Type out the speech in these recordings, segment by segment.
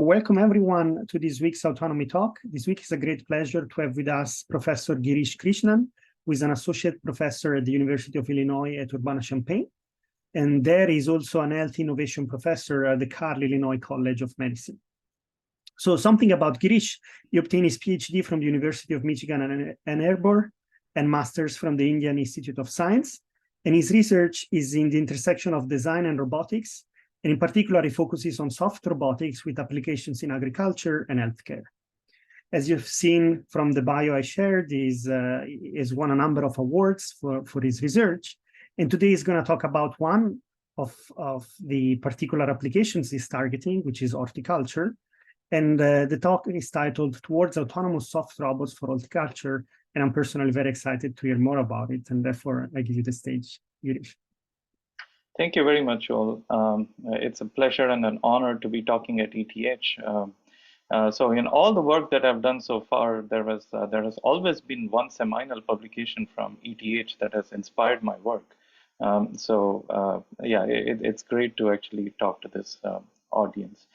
Welcome everyone to this week's Autonomy Talk. This week is a great pleasure to have with us Professor Girish Krishnan, who is an associate professor at the University of Illinois at Urbana-Champaign. And there is also an health innovation professor at the Carle Illinois College of Medicine. So something about Girish: he obtained his PhD from the University of Michigan and Ann Arbor and master's from the Indian Institute of Science. And his research is in the intersection of design and robotics. And in particular, he focuses on soft robotics with applications in agriculture and healthcare. As you've seen from the bio I shared, he's won a number of awards for his research. And today he's going to talk about one of the particular applications he's targeting, which is horticulture. And the talk is titled Towards Autonomous Soft Robots for Horticulture. And I'm personally very excited to hear more about it. And therefore, I give you the stage, Girish. Thank you very much, Joel. It's a pleasure and an honor to be talking at ETH. So in all the work that I've done so far, there has always been one seminal publication from ETH that has inspired my work. It's great to actually talk to this audience.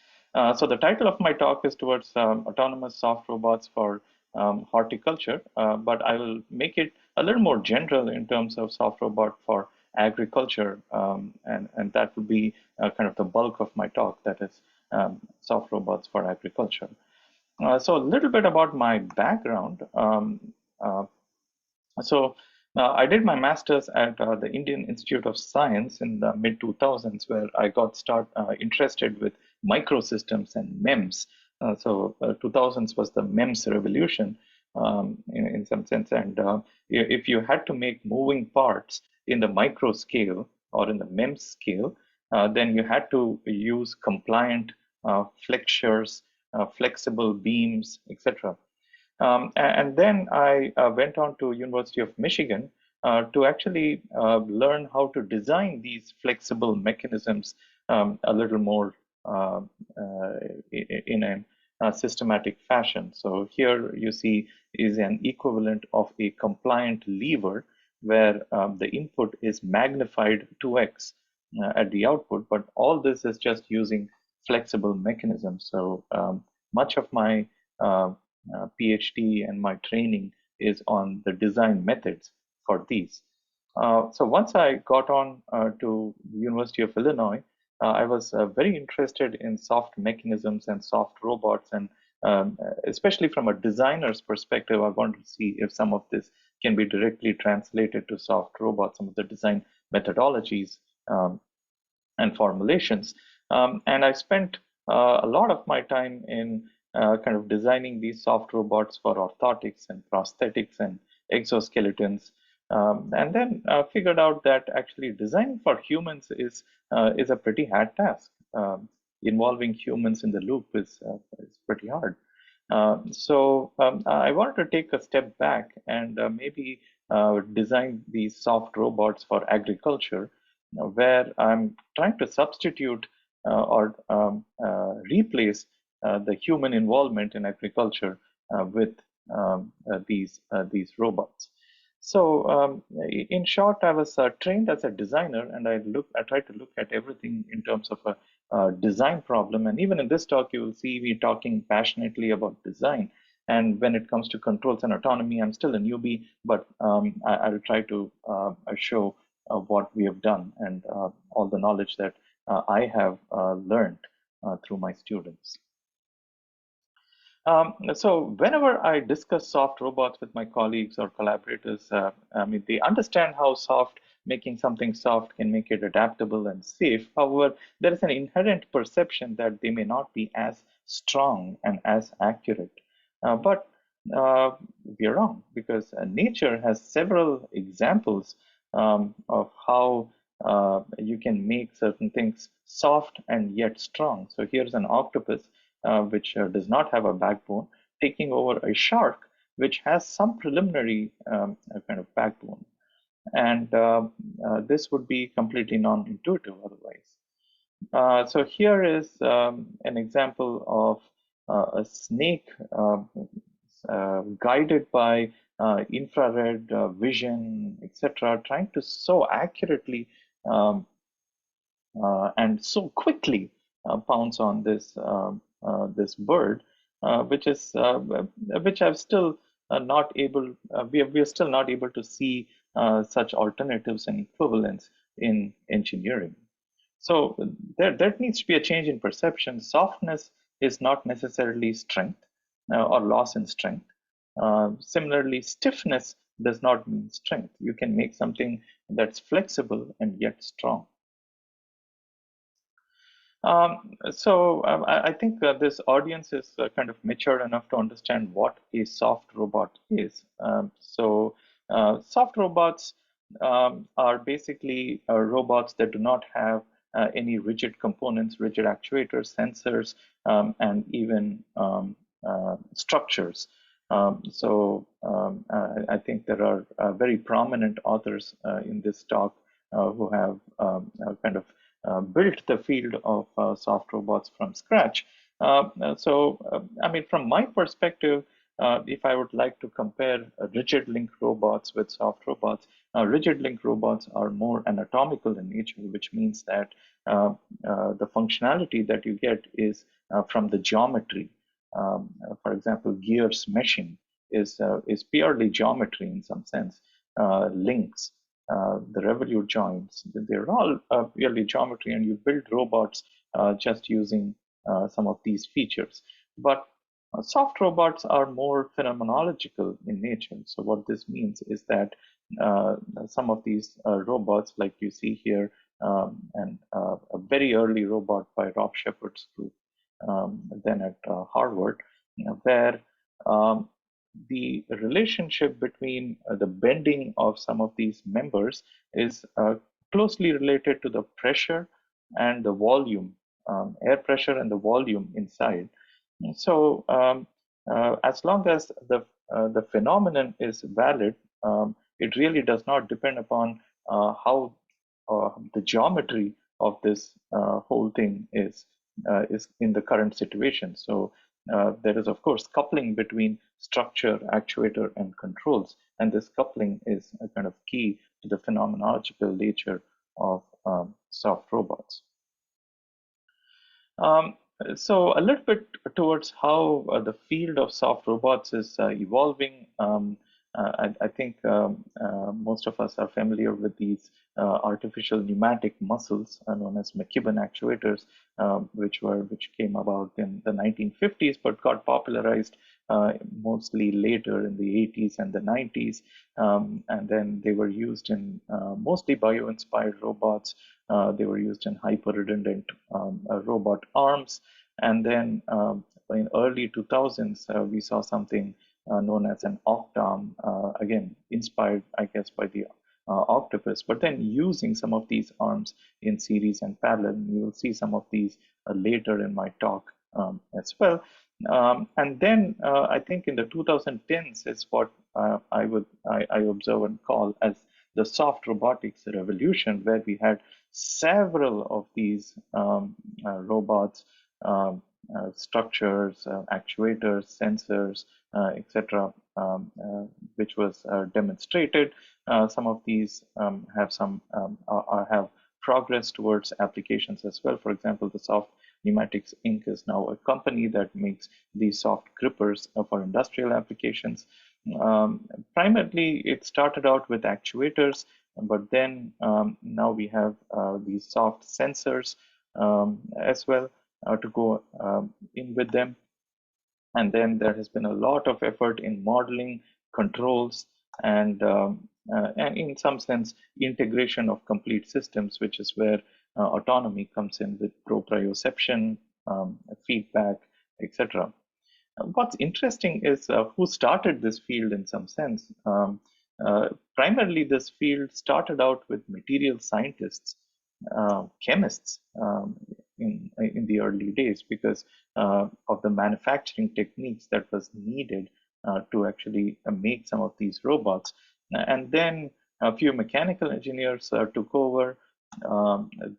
So the title of my talk is Towards Autonomous Soft Robots for Horticulture, but I will make it a little more general in terms of soft robot for agriculture, and that would be kind of the bulk of my talk, that is soft robots for agriculture. So a little bit about my background. I did my master's at the Indian Institute of Science in the mid-2000s, where I got interested with microsystems and MEMS. 2000s was the MEMS revolution in some sense, and if you had to make moving parts in the micro scale or in the MEMS scale, then you had to use compliant flexures, flexible beams, etc. And then I went on to University of Michigan to actually learn how to design these flexible mechanisms a little more in a systematic fashion. So here you see is an equivalent of a compliant lever, where the input is magnified 2x at the output, but all this is just using flexible mechanisms. So much of my PhD and my training is on the design methods for these. So once I got on to the University of Illinois, I was very interested in soft mechanisms and soft robots, and especially from a designer's perspective, I wanted to see if some of this can be directly translated to soft robots, some of the design methodologies and formulations. And I spent a lot of my time in kind of designing these soft robots for orthotics and prosthetics and exoskeletons. And then figured out that actually designing for humans is a pretty hard task. Involving humans in the loop is pretty hard. I wanted to take a step back and maybe design these soft robots for agriculture, where I'm trying to substitute or replace the human involvement in agriculture with these robots. So in short, I was trained as a designer, and I tried to look at everything in terms of a design problem. And even in this talk, you will see me talking passionately about design. And when it comes to controls and autonomy, I'm still a newbie, but I will try to show what we have done and all the knowledge that I have learned through my students. So whenever I discuss soft robots with my colleagues or collaborators, they understand how making something soft can make it adaptable and safe. However, there is an inherent perception that they may not be as strong and as accurate. But we are wrong, because nature has several examples of how you can make certain things soft and yet strong. So here's an octopus, which does not have a backbone, taking over a shark, which has some preliminary kind of backbone. And this would be completely non-intuitive otherwise. So here is an example of a snake guided by infrared vision, etc., trying to so accurately and so quickly pounce on this this bird, which I've still not able, we are still not able to see such alternatives and equivalents in engineering. So there needs to be a change in perception. Softness is not necessarily strength or loss in strength. Similarly, stiffness does not mean strength. You can make something that's flexible and yet strong. I think this audience is kind of mature enough to understand what a soft robot is. Soft robots are basically robots that do not have any rigid components, rigid actuators, sensors, and even structures. I think there are very prominent authors in this talk who have kind of built the field of soft robots from scratch. I mean, from my perspective, if I would like to compare rigid link robots with soft robots, rigid link robots are more anatomical in nature, which means that the functionality that you get is from the geometry. For example, gears meshing is purely geometry in some sense. Links, the revolute joints, they're all purely geometry, and you build robots just using some of these features. But soft robots are more phenomenological in nature. So what this means is that some of these robots, like you see here, and a very early robot by Rob Shepard's group, then at Harvard, where the relationship between the bending of some of these members is closely related to the pressure and the volume, air pressure and the volume inside. So as long as the phenomenon is valid, it really does not depend upon how the geometry of this whole thing is in the current situation. So there is, of course, coupling between structure, actuator, and controls. And this coupling is a kind of key to the phenomenological nature of soft robots. So a little bit towards how the field of soft robots is evolving. I think most of us are familiar with these artificial pneumatic muscles known as McKibben actuators, which came about in the 1950s, but got popularized mostly later in the 80s and the 90s. And then they were used in mostly bio-inspired robots. They were used in hyper-redundant robot arms. And then in early 2000s, we saw something known as an octarm, again, inspired, I guess, by the octopus, but then using some of these arms in series and parallel. You will see some of these later in my talk as well. And then I think in the 2010s is what I observe and call as the soft robotics revolution, where we had several of these robots, structures, actuators, sensors, etc., which was demonstrated. Some of these have progress towards applications as well. For example, the Soft Pneumatics Inc. is now a company that makes these soft grippers for industrial applications. Primarily, it started out with actuators, but then now we have these soft sensors as well to go in with them. And then there has been a lot of effort in modeling, controls, and in some sense, integration of complete systems, which is where autonomy comes in with proprioception, feedback, etc. What's interesting is who started this field in some sense. Primarily, this field started out with material scientists, chemists in the early days, because of the manufacturing techniques that was needed to actually make some of these robots. And then a few mechanical engineers took over.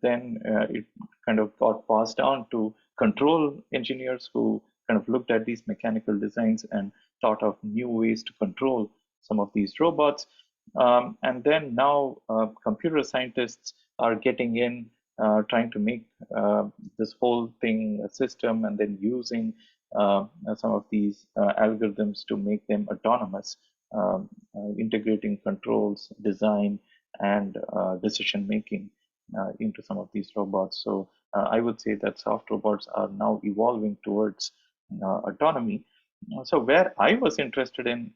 Then it kind of got passed down to control engineers who kind of looked at these mechanical designs and thought of new ways to control some of these robots. And then now computer scientists are getting in trying to make this whole thing a system, and then using some of these algorithms to make them autonomous, integrating controls, design, and decision making into some of these robots. So I would say that soft robots are now evolving towards autonomy. So where I was interested in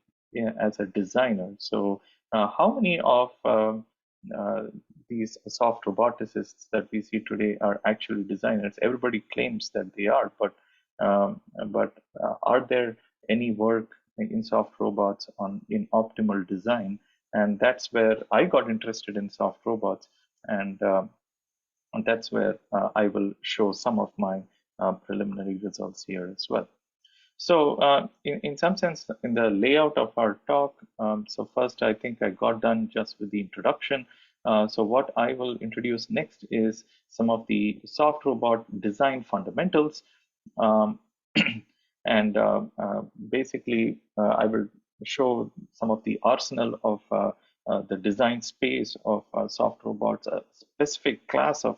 as a designer, so how many of uh, these soft roboticists that we see today are actually designers? Everybody claims that they are, but are there any work in soft robots in optimal design? And that's where I got interested in soft robots, and that's where I will show some of my preliminary results here as well. So in some sense, in the layout of our talk, so first I think I got done just with the introduction. So what I will introduce next is some of the soft robot design fundamentals. Um, and basically, I will show some of the arsenal of the design space of soft robots, a specific class of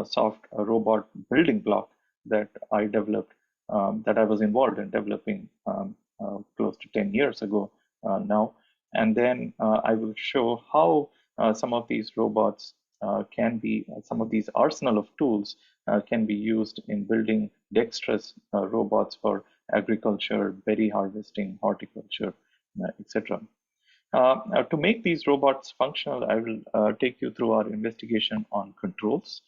soft robot building block that I developed, that I was involved in developing close to 10 years ago now. And then I will show how some of these robots some of these arsenal of tools can be used in building dexterous robots for agriculture, berry harvesting, horticulture, etc. To make these robots functional, I will take you through our investigation on controls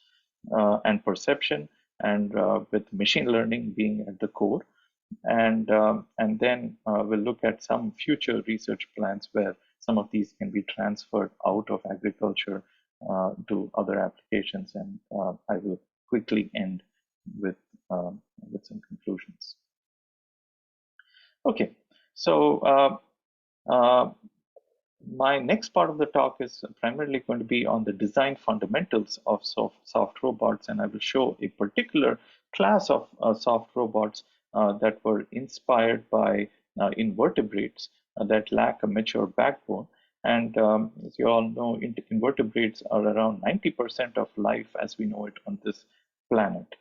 and perception, and with machine learning being at the core. And then we'll look at some future research plans where some of these can be transferred out of agriculture to other applications. And I will quickly end with some conclusions. Okay, so my next part of the talk is primarily going to be on the design fundamentals of soft robots, and I will show a particular class of soft robots that were inspired by invertebrates that lack a mature backbone. And as you all know, invertebrates are around 90% of life as we know it on this planet.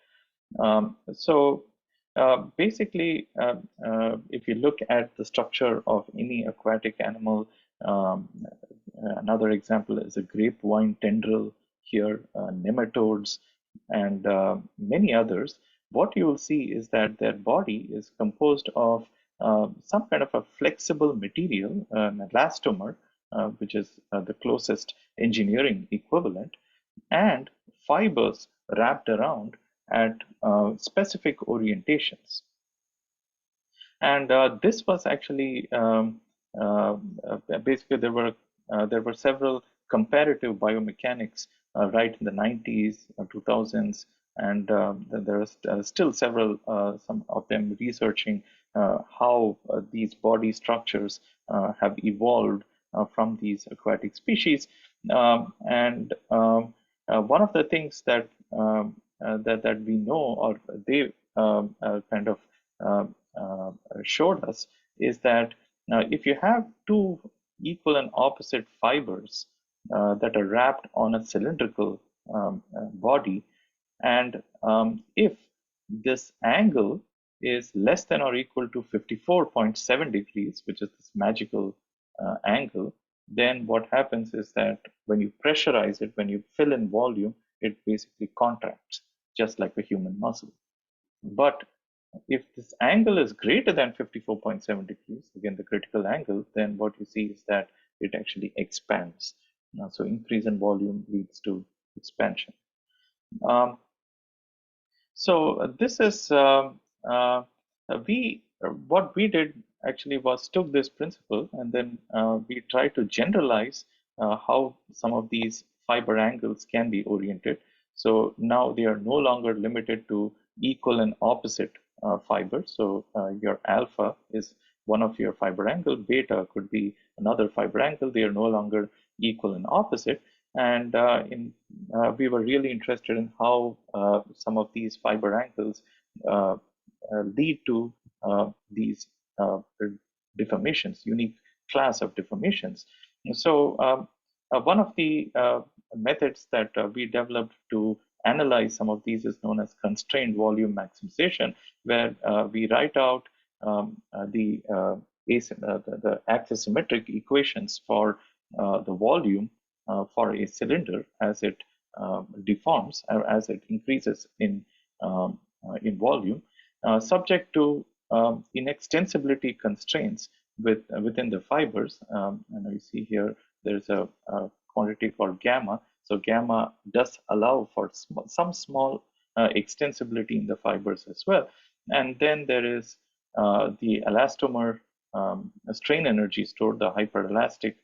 So basically, if you look at the structure of any aquatic animal, another example is a grapevine tendril here, nematodes, and many others. What you will see is that their body is composed of some kind of a flexible material, an elastomer, which is the closest engineering equivalent, and fibers wrapped around at specific orientations. And this was actually basically there were several comparative biomechanics right in the 90s, 2000s, and there are still several, some of them researching how these body structures have evolved from these aquatic species. And one of the things that that we know, or they kind of showed us, is that if you have two equal and opposite fibers that are wrapped on a cylindrical body, and if this angle is less than or equal to 54.7 degrees, which is this magical angle, then what happens is that when you pressurize it, when you fill in volume, it basically contracts, just like a human muscle. But if this angle is greater than 54.7 degrees, again the critical angle, then what you see is that it actually expands. So increase in volume leads to expansion. So this is what we did actually was took this principle, and then we tried to generalize how some of these fiber angles can be oriented. So now they are no longer limited to equal and opposite fibers. So your alpha is one of your fiber angle, beta could be another fiber angle. They are no longer equal and opposite. And we were really interested in how some of these fiber angles lead to these deformations, unique class of deformations. So one of the methods that we developed to analyze some of these is known as constrained volume maximization, where we write out the axisymmetric equations for the volume for a cylinder as it deforms or as it increases in volume, subject to inextensibility constraints within the fibers. And you see here there's a quantity called gamma. So gamma does allow for some small extensibility in the fibers as well. And then there is the elastomer strain energy stored, the hyperelastic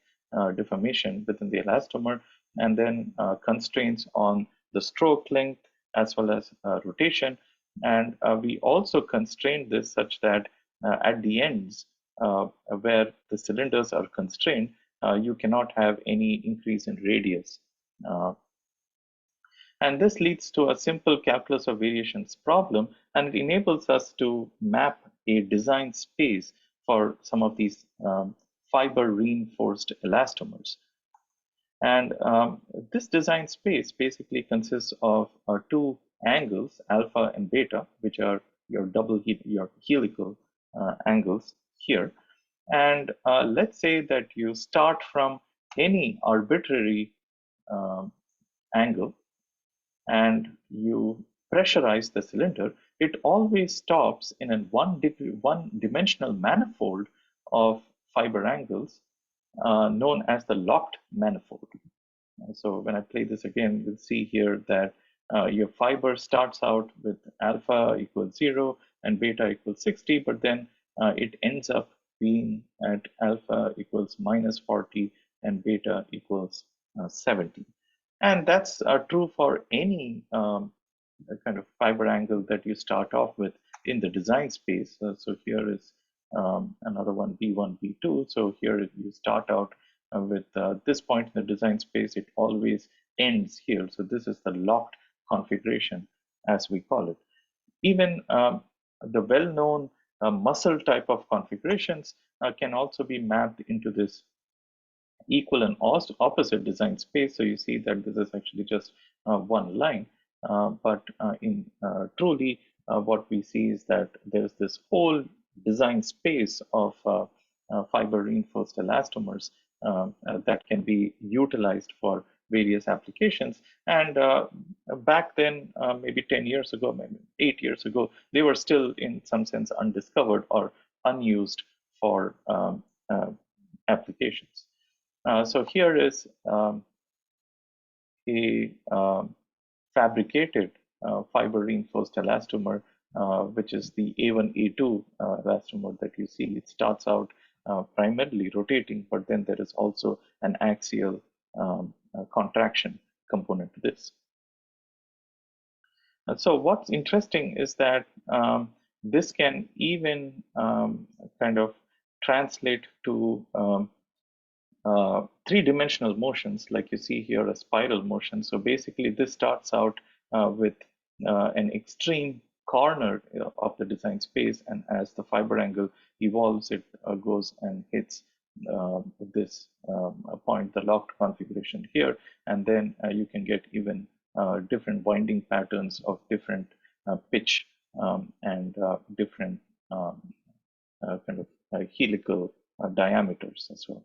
deformation within the elastomer, and then constraints on the stroke length as well as rotation. And we also constrain this such that at the ends where the cylinders are constrained, you cannot have any increase in radius. And this leads to a simple calculus of variations problem, and it enables us to map a design space for some of these fiber reinforced elastomers. And this design space basically consists of two angles, alpha and beta, which are your your helical angles here. And let's say that you start from any arbitrary angle and you pressurize the cylinder, it always stops in a one-dimensional manifold of fiber angles known as the locked manifold. So when I play this again, you'll see here that your fiber starts out with alpha equals 0 and beta equals 60, but then it ends up being at alpha equals minus 40 and beta equals 70. And that's true for any kind of fiber angle that you start off with in the design space. So here is another one, B1, B2. So here you start out with this point in the design space, it always ends here. So this is the locked configuration, as we call it. Even the well-known muscle type of configurations can also be mapped into this equal and opposite design space. So you see that this is actually just one line, but in truly what we see is that there's this whole design space of fiber reinforced elastomers that can be utilized for various applications. And back then, maybe 10 years ago, maybe 8 years ago, they were still in some sense undiscovered or unused for applications. So here is a fabricated fiber reinforced elastomer, which is the A1, A2 elastomer that you see. It starts out primarily rotating, but then there is also an axial contraction component to this. So what's interesting is that this can even kind of translate to three-dimensional motions, like you see here, a spiral motion. So basically, this starts out with an extreme corner of the design space, and as the fiber angle evolves, it goes and hits this point, the locked configuration here, and then you can get even different winding patterns of different pitch and different kind of helical diameters as well.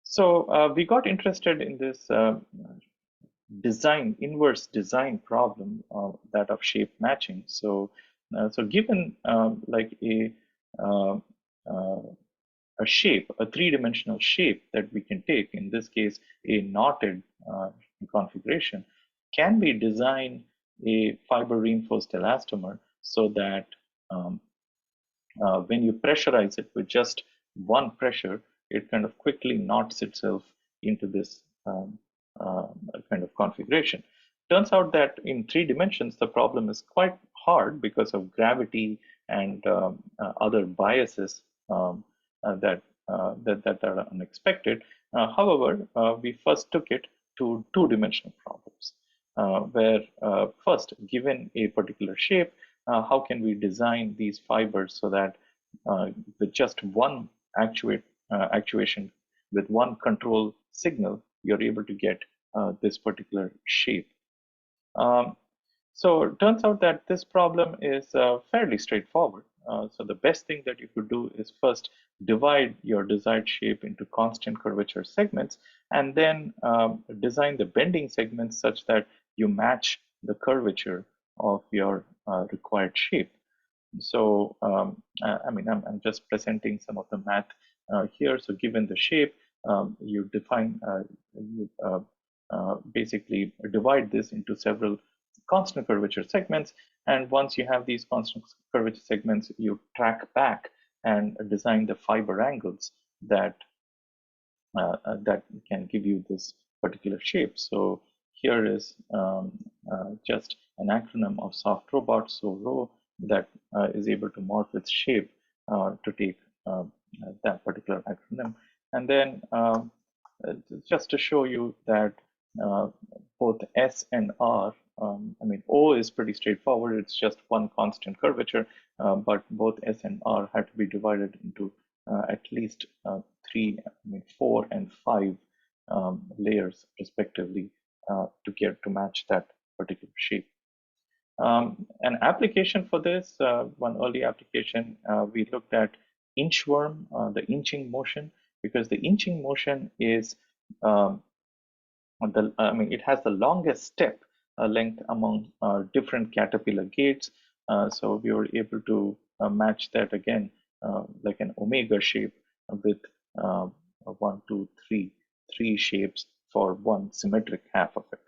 So we got interested in this inverse design problem, that of shape matching. So given like a shape, a three-dimensional shape that we can take, in this case a knotted configuration, can we design a fiber reinforced elastomer so that when you pressurize it with just one pressure, it kind of quickly knots itself into this kind of configuration. Turns out that in 3 dimensions, the problem is quite hard because of gravity and other biases that are unexpected. However, we first took it to 2-dimensional problems, where first, given a particular shape, how can we design these fibers so that with just one actuation, with one control signal, you're able to get this particular shape. So it turns out that this problem is fairly straightforward. So the best thing that you could do is first divide your desired shape into constant curvature segments, and then design the bending segments such that you match the curvature of your required shape. So I mean, I'm just presenting some of the math here. So given the shape, you define, you basically divide this into several constant curvature segments. And once you have these constant curvature segments, you track back and design the fiber angles that that can give you this particular shape. So here is just an acronym of soft robots, so RO, that is able to morph its shape to take that particular acronym. And then just to show you that both S and R, I mean, O is pretty straightforward. It's just one constant curvature, but both S and R had to be divided into at least 3, I mean 4 and 5 layers respectively to get to match that particular shape. An application for this, one early application, we looked at inchworm, the inching motion, because the inching motion is I mean, it has the longest step length among different caterpillar gates. So we were able to match that again, like an omega shape with 1, 2, 3, 3 shapes for one symmetric half of it.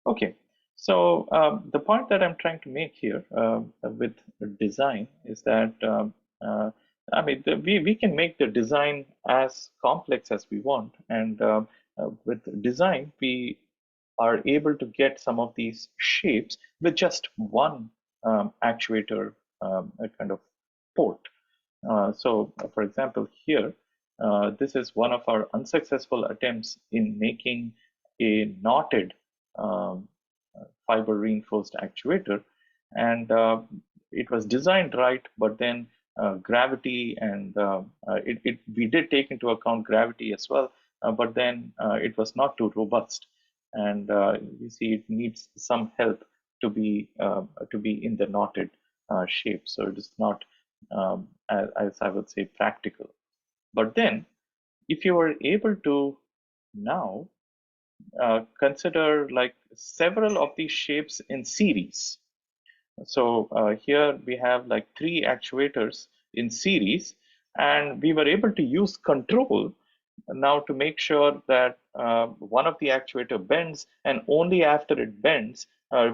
Okay, so the point that I'm trying to make here with design is that I mean, we can make the design as complex as we want, and with design, we are able to get some of these shapes with just one actuator kind of port. So, for example, here, this is one of our unsuccessful attempts in making a knotted fiber reinforced actuator, and it was designed right, but then gravity and we did take into account gravity as well, but then it was not too robust, and you see it needs some help to be in the knotted shape. So it is not, as I would say, practical. But then, if you were able to now consider like several of these shapes in series. So here we have like 3 actuators in series, and we were able to use control now to make sure that one of the actuator bends, and only after it bends,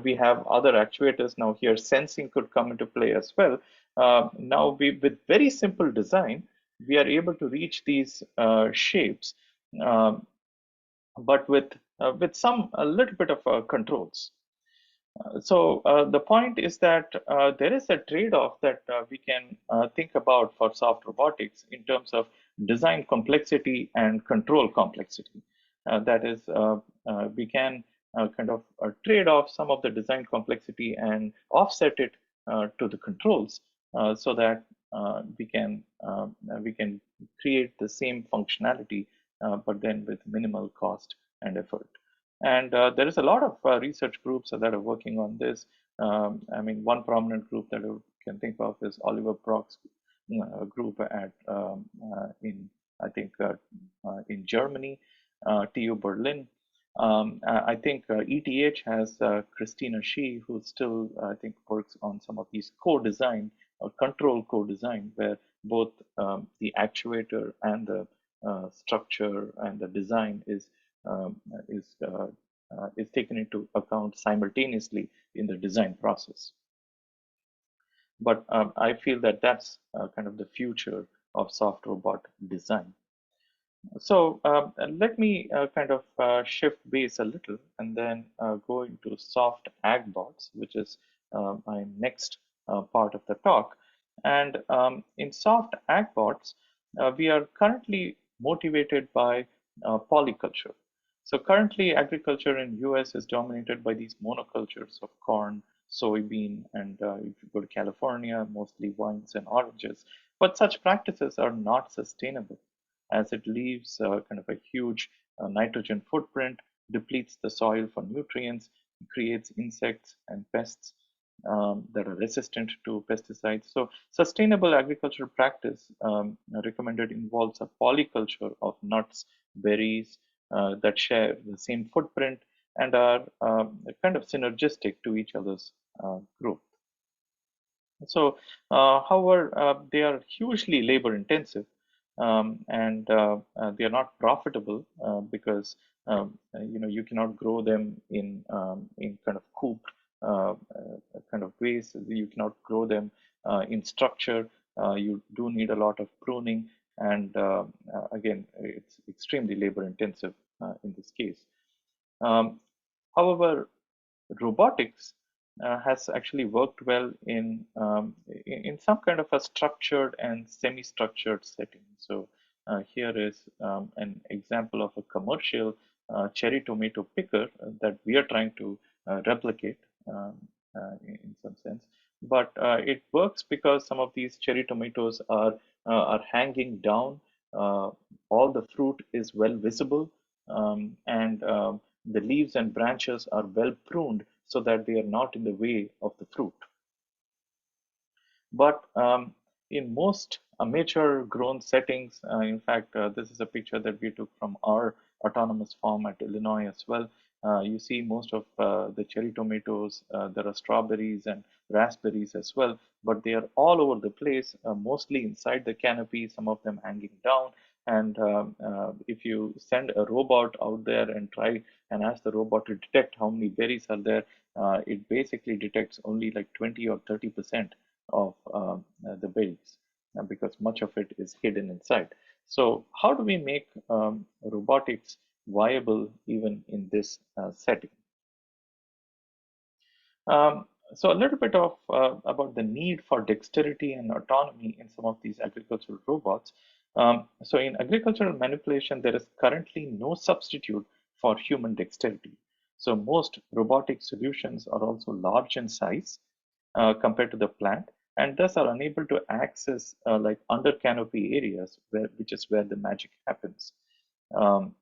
we have other actuators. Now here sensing could come into play as well. Now with very simple design, we are able to reach these shapes, but with some a little bit of controls. So the point is that there is a trade-off that we can think about for soft robotics in terms of design complexity and control complexity. That is, we can kind of trade off some of the design complexity and offset it to the controls so that we can create the same functionality, but then with minimal cost and effort. And there is a lot of research groups that are working on this. I mean, one prominent group that I can think of is Oliver Brock's group at in, I think, in Germany, TU Berlin. I think ETH has Christina Shi, who still, I think, works on some of these co-design or control co-design, where both the actuator and the structure and the design is taken into account simultaneously in the design process. But I feel that that's kind of the future of soft robot design. So let me kind of shift base a little and then go into soft agbots, which is my next part of the talk. And in soft agbots, we are currently motivated by polyculture. So currently agriculture in US is dominated by these monocultures of corn, soybean, and if you go to California, mostly wines and oranges. But such practices are not sustainable, as it leaves kind of a huge nitrogen footprint, depletes the soil for nutrients, creates insects and pests that are resistant to pesticides. So sustainable agricultural practice recommended involves a polyculture of nuts, berries that share the same footprint and are kind of synergistic to each other's growth. So, however, they are hugely labor intensive and they are not profitable because you cannot grow them in kind of coop kind of ways. You cannot grow them in structure. You do need a lot of pruning, and again, it's extremely labor intensive in this case. Um, However, robotics has actually worked well in some kind of a structured and semi-structured setting. So here is an example of a commercial cherry tomato picker that we are trying to replicate in some sense. But it works because some of these cherry tomatoes are hanging down. All the fruit is well visible, and the leaves and branches are well pruned so that they are not in the way of the fruit. But in most amateur grown settings, in fact, this is a picture that we took from our autonomous farm at Illinois as well. You see most of the cherry tomatoes, there are strawberries and raspberries as well, but they are all over the place, mostly inside the canopy, some of them hanging down. And if you send a robot out there and try and ask the robot to detect how many berries are there, it basically detects only like 20 or 30% of the berries because much of it is hidden inside. So how do we make robotics viable even in this setting? So a little bit of about the need for dexterity and autonomy in some of these agricultural robots. So in agricultural manipulation, there is currently no substitute for human dexterity. So most robotic solutions are also large in size compared to the plant, and thus are unable to access like under canopy areas, which is where the magic happens. Um,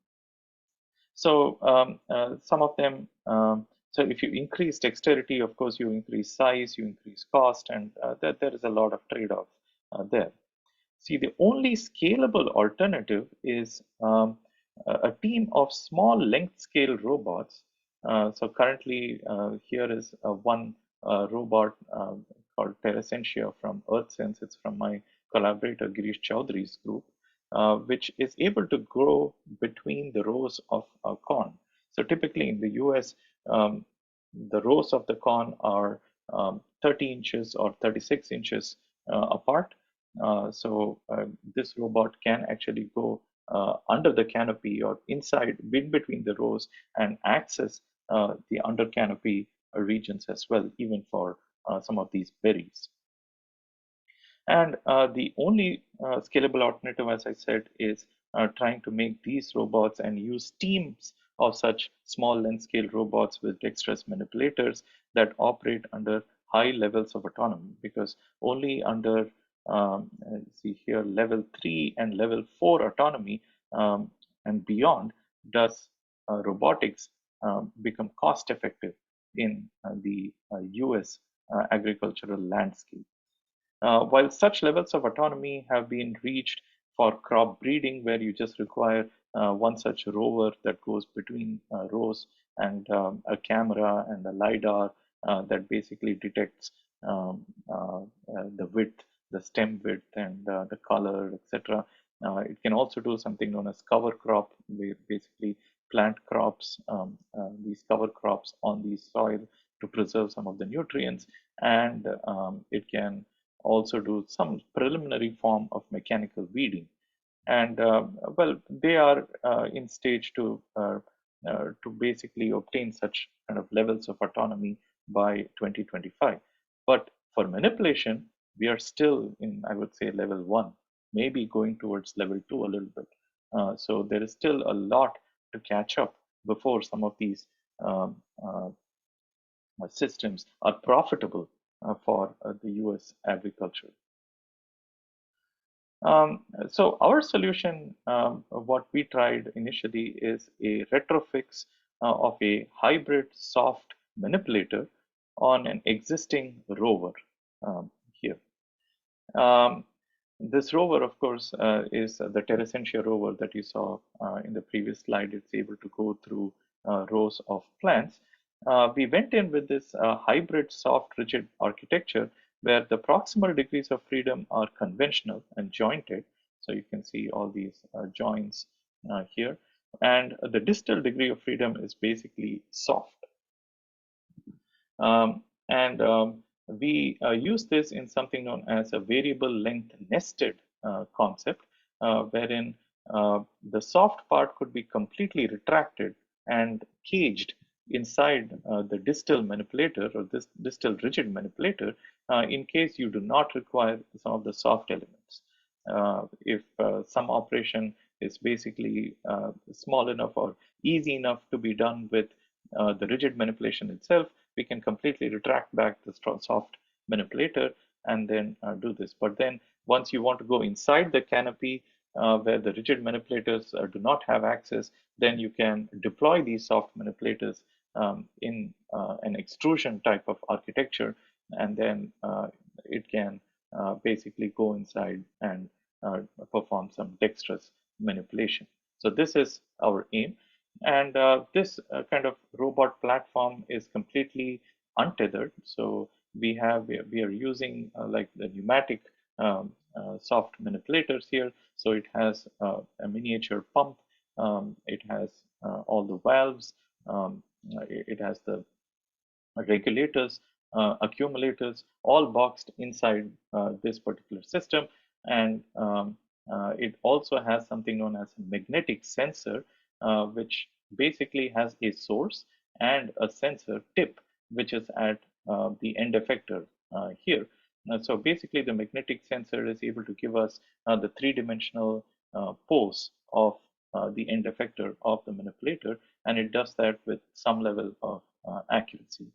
some of them, so if you increase dexterity, of course, you increase size, you increase cost, and there is a lot of trade-off there. See, the only scalable alternative is a team of small length scale robots. So currently, here is one robot called Terrasentia from EarthSense. It's from my collaborator Girish Chowdhury's group, which is able to grow between the rows of corn. So typically in the US, the rows of the corn are 30 inches or 36 inches apart. So this robot can actually go under the canopy or inside, in between the rows, and access the under canopy regions as well, even for some of these berries. And the only scalable alternative, as I said, is trying to make these robots and use teams of such small length scale robots with dexterous manipulators that operate under high levels of autonomy, because only under see here level 3 and level 4 autonomy and beyond does robotics become cost effective in the US agricultural landscape. While such levels of autonomy have been reached for crop breeding, where you just require one such rover that goes between rows and a camera and a LiDAR that basically detects the width, the stem width, and the color, etc. It can also do something known as cover crop, where basically plant crops, these cover crops on the soil to preserve some of the nutrients, and it can also do some preliminary form of mechanical weeding. And well, they are in stage to basically obtain such kind of levels of autonomy by 2025. But for manipulation, we are still in, I would say, level 1, maybe going towards level 2 a little bit. So there is still a lot to catch up before some of these um, systems are profitable for the US agriculture. So our solution, what we tried initially is a retrofix of a hybrid soft manipulator on an existing rover here. Um, this rover, of course, is the Terracentia rover that you saw in the previous slide. It's able to go through rows of plants. We went in with this hybrid soft rigid architecture where the proximal degrees of freedom are conventional and jointed. So you can see all these joints here. And the distal degree of freedom is basically soft. And we use this in something known as a variable length nested concept, wherein the soft part could be completely retracted and caged inside the distal manipulator or this distal rigid manipulator in case you do not require some of the soft elements. If some operation is basically small enough or easy enough to be done with the rigid manipulation itself, we can completely retract back the soft manipulator and then do this. But then once you want to go inside the canopy where the rigid manipulators do not have access, then you can deploy these soft manipulators in an extrusion type of architecture, and then it can basically go inside and perform some dexterous manipulation. So this is our aim. And this kind of robot platform is completely untethered. So we are using like the pneumatic soft manipulators here. So it has a miniature pump. It has all the valves. It has the regulators, accumulators, all boxed inside this particular system. And it also has something known as a magnetic sensor, which basically has a source and a sensor tip, which is at the end effector here. So basically, the magnetic sensor is able to give us the three-dimensional pose of the end effector of the manipulator, and it does that with some level of accuracy.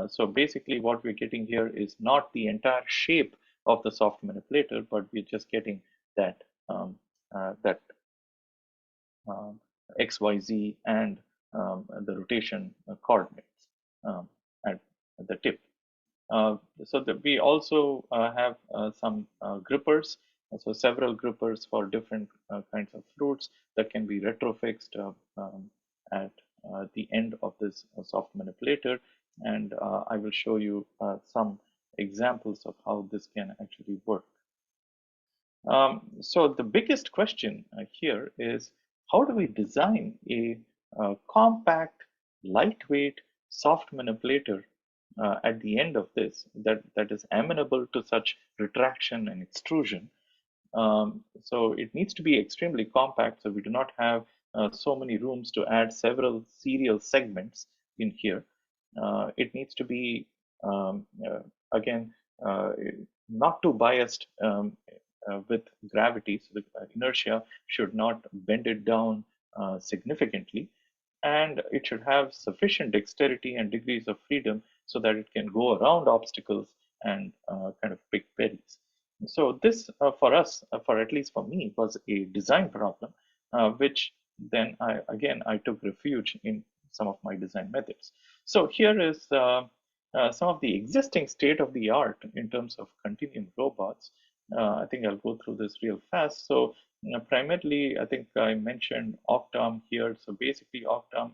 So basically what we're getting here is not the entire shape of the soft manipulator, but we're just getting that XYZ and the rotation coordinates at the tip. So that we also have some grippers, so several grippers for different kinds of fruits that can be retrofixed at the end of this soft manipulator, and I will show you some examples of how this can actually work. So the biggest question here is, how do we design a compact, lightweight, soft manipulator at the end of this that is amenable to such retraction and extrusion? So it needs to be extremely compact, so we do not have so many rooms to add several serial segments in here. It needs to be, again, not too biased with gravity, so the inertia should not bend it down significantly, and it should have sufficient dexterity and degrees of freedom so that it can go around obstacles and kind of pick berries. So this, for us, for at least for me, was a design problem, which then I took refuge in some of my design methods. So here is some of the existing state of the art in terms of continuum robots. I think I'll go through this real fast. So primarily, I think I mentioned Octom here. So basically, Octom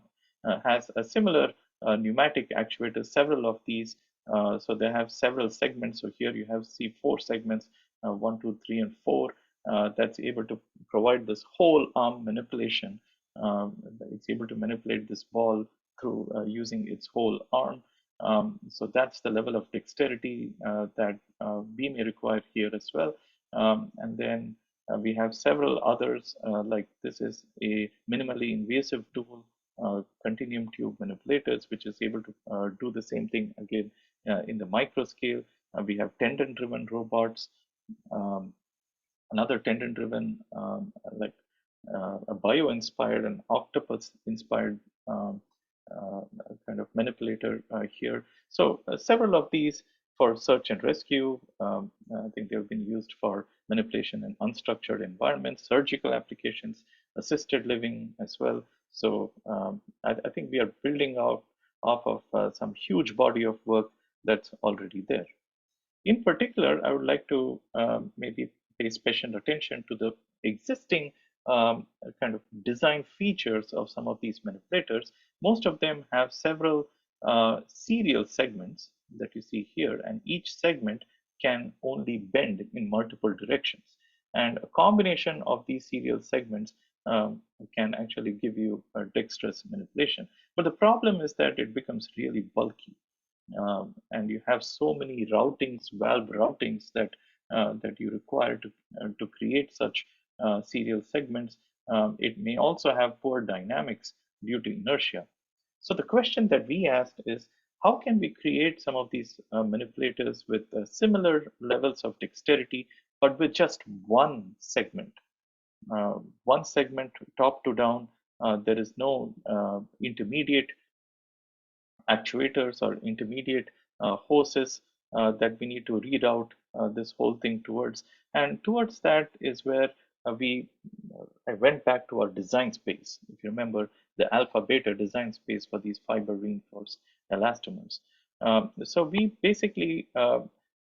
has a similar pneumatic actuator, several of these. So they have several segments. So here you have four segments, 1, 2, 3, and 4. That's able to provide this whole arm manipulation. It's able to manipulate this ball through using its whole arm. So that's the level of dexterity that we may require here as well. And then we have several others, like this is a minimally invasive tool, continuum tube manipulators, which is able to do the same thing again in the micro scale. We have tendon-driven robots, another tendon-driven, like a bio-inspired and octopus-inspired kind of manipulator here. So several of these for search and rescue. I think they've been used for manipulation in unstructured environments, surgical applications, assisted living as well. So I think we are building out off of some huge body of work that's already there. In particular, I would like to maybe pay special attention to the existing kind of design features of some of these manipulators. Most of them have several serial segments that you see here, and each segment can only bend in multiple directions. And a combination of these serial segments can actually give you a dexterous manipulation. But the problem is that it becomes really bulky. And you have so many routings, valve routings that you require to create such serial segments. It may also have poor dynamics due to inertia. So the question that we asked is, how can we create some of these manipulators with similar levels of dexterity, but with just one segment? One segment top to down. There is no intermediate actuators or intermediate hoses that we need to reroute this whole thing towards. And towards that is where I went back to our design space. If you remember the alpha beta design space for these fiber reinforced elastomers. So we basically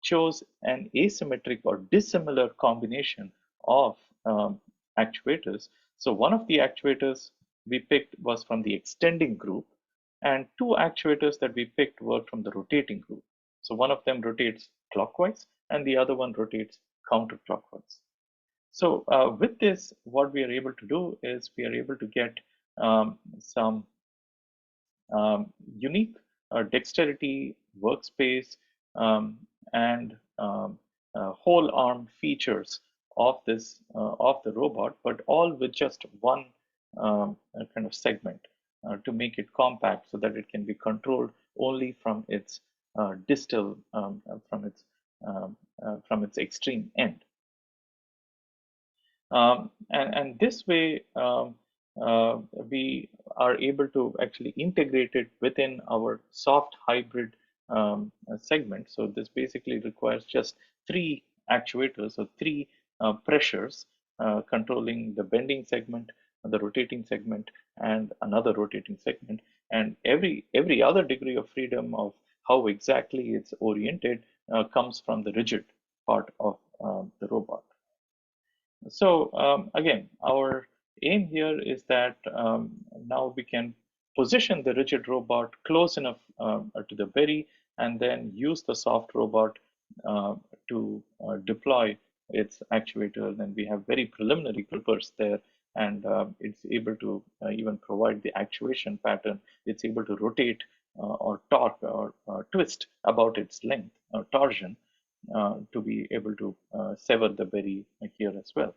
chose an asymmetric or dissimilar combination of actuators. So one of the actuators we picked was from the extending group, and two actuators that we picked were from the rotating group. So one of them rotates clockwise and the other one rotates counterclockwise. So with this, what we are able to do is we are able to get some unique dexterity, workspace, and whole arm features of this of the robot, but all with just one kind of segment to make it compact so that it can be controlled only from its distal from its extreme end. And this way we are able to actually integrate it within our soft hybrid segment. So this basically requires just three actuators or three pressures controlling the bending segment, the rotating segment, and another rotating segment. And every other degree of freedom of how exactly it's oriented comes from the rigid part of the robot. So again, our aim here is that now we can position the rigid robot close enough to the berry and then use the soft robot to deploy its actuator. And we have very preliminary grippers there, and it's able to even provide the actuation pattern. It's able to rotate or torque or twist about its length or torsion to be able to sever the berry here as well.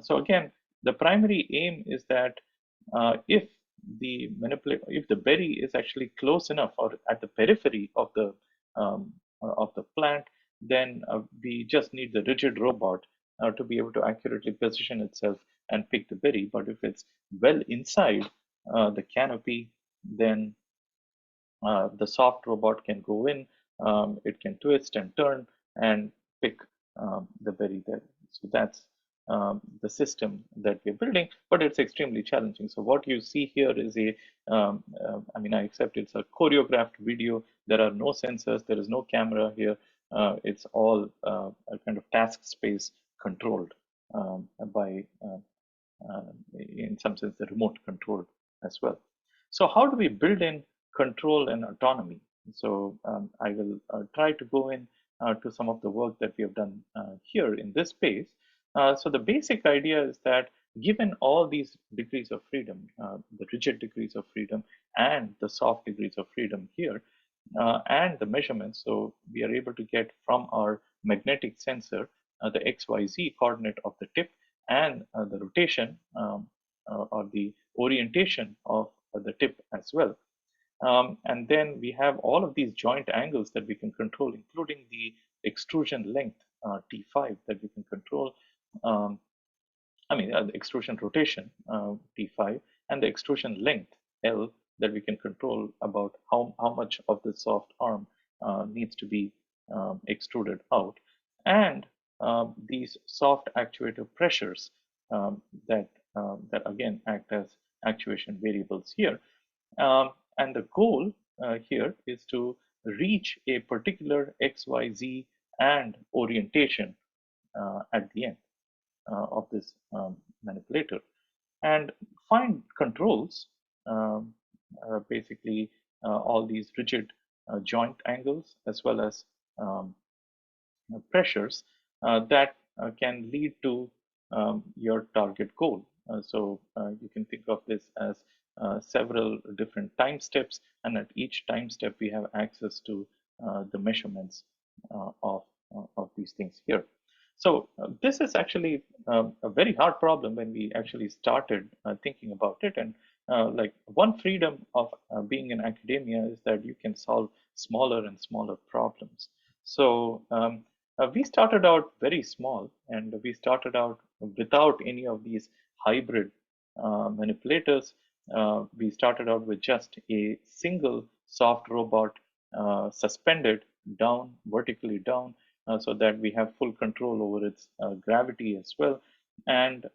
So again, the primary aim is that if the berry is actually close enough or at the periphery of the plant, then we just need the rigid robot to be able to accurately position itself and pick the berry. But if it's well inside the canopy, then the soft robot can go in, it can twist and turn and pick the berry there. So that's the system that we're building, but it's extremely challenging. So what you see here is I mean, I accept it's a choreographed video. There are no sensors, there is no camera here. It's all a kind of task space controlled by, in some sense, the remote controlled as well. So how do we build in control and autonomy? So I will try to go in to some of the work that we have done here in this space. So the basic idea is that given all these degrees of freedom, the rigid degrees of freedom and the soft degrees of freedom here, and the measurements, so we are able to get from our magnetic sensor the XYZ coordinate of the tip and the rotation or the orientation of the tip as well. And then we have all of these joint angles that we can control, including the extrusion length T5 that we can control. The extrusion rotation T5 and the extrusion length L that we can control about how much of the soft arm needs to be extruded out, and these soft actuator pressures that again act as actuation variables here. And the goal here is to reach a particular XYZ and orientation at the end of this manipulator, and find controls, um, basically all these rigid joint angles as well as um, pressures that can lead to your target goal. So you can think of this as several different time steps, and at each time step we have access to the measurements of these things here. So this is actually a very hard problem when we actually started thinking about it. And like one freedom of being in academia is that you can solve smaller and smaller problems. So we started out very small, and we started out without any of these hybrid manipulators. We started out with just a single soft robot suspended down, vertically down, so that we have full control over its gravity as well. And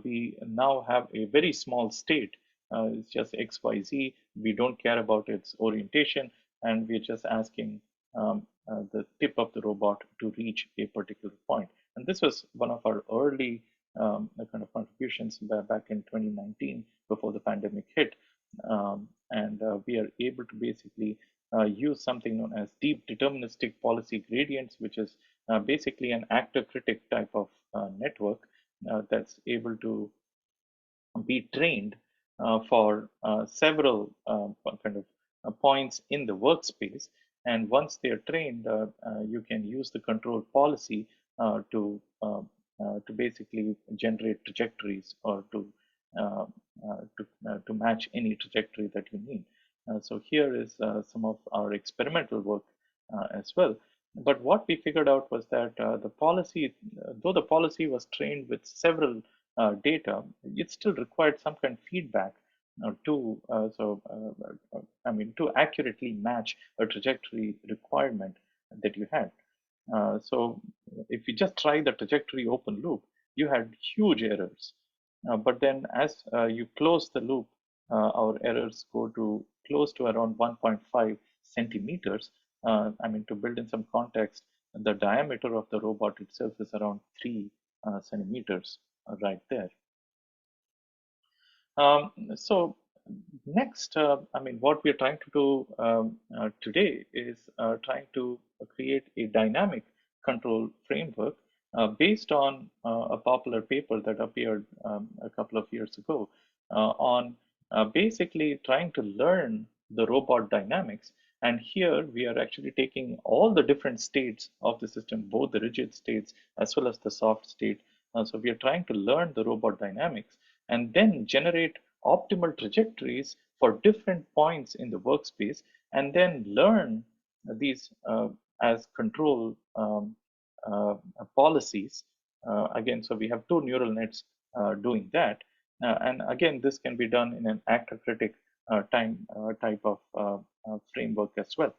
we now have a very small state. It's just XYZ. We don't care about its orientation, and we're just asking the tip of the robot to reach a particular point. And this was one of our early kind of contributions back in 2019 before the pandemic hit. And we are able to basically use something known as deep deterministic policy gradients, which is basically an actor critic type of network that's able to be trained for several kind of points in the workspace. And once they're trained, you can use the control policy to basically generate trajectories or to match any trajectory that you need. So here is some of our experimental work as well. But what we figured out was that the policy, though the policy was trained with several data, it still required some kind of feedback to accurately match a trajectory requirement that you had. So if you just try the trajectory open loop, you had huge errors. But then as you close the loop, our errors go to close to around 1.5 centimeters. To build in some context, the diameter of the robot itself is around 3 centimeters right there. So next, what we're trying to do today is trying to create a dynamic control framework based on a popular paper that appeared a couple of years ago on basically trying to learn the robot dynamics. And here we are actually taking all the different states of the system, both the rigid states as well as the soft state. So we are trying to learn the robot dynamics and then generate optimal trajectories for different points in the workspace, and then learn these as control policies. Again, so we have two neural nets doing that. And again, this can be done in an actor-critic type of framework as well.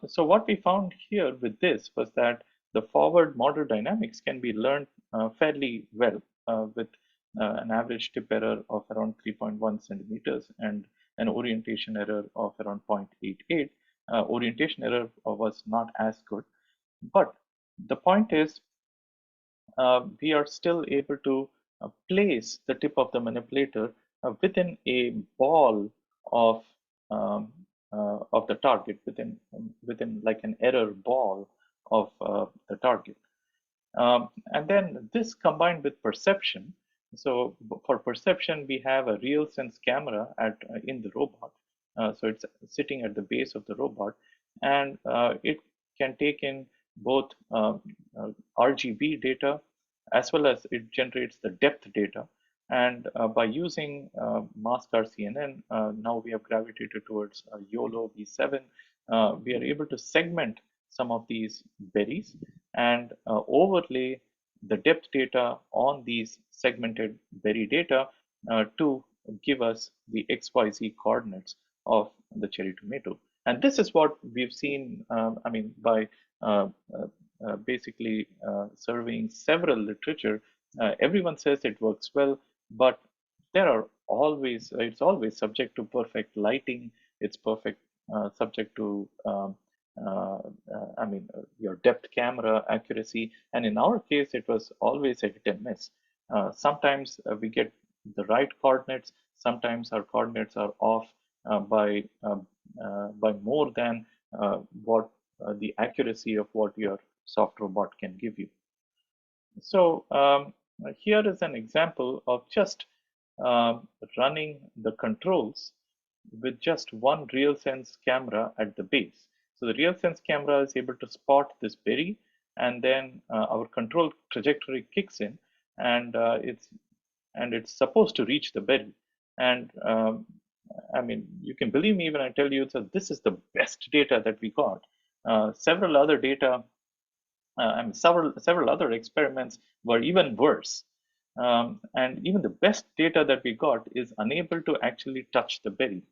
So what we found here with this was that the forward model dynamics can be learned fairly well with an average tip error of around 3.1 centimeters and an orientation error of around 0.88. Orientation error was not as good, but the point is we are still able to place the tip of the manipulator within a ball of the target, within like an error ball of the target. And then this combined with perception. So for perception, we have a real sense camera in the robot. So it's sitting at the base of the robot, and it can take in both RGB data as well as it generates the depth data. And by using mask-R CNN, now we have gravitated towards YOLO V7. We are able to segment some of these berries and overlay the depth data on these segmented berry data to give us the XYZ coordinates of the cherry tomato. And this is what we've seen, by basically surveying several literature. Everyone says it works well, but it's always subject to perfect lighting it's perfect, subject to your depth camera accuracy. And in our case, it was always a hit and miss. Sometimes we get the right coordinates. Sometimes our coordinates are off by more than what the accuracy of what your soft robot can give you. So here is an example of just running the controls with just one RealSense camera at the base. So the RealSense camera is able to spot this berry, and then our control trajectory kicks in, and it's supposed to reach the berry. And I mean, you can believe me when I tell you that this is the best data that we got. Several other data and several other experiments were even worse. And even the best data that we got is unable to actually touch the berry.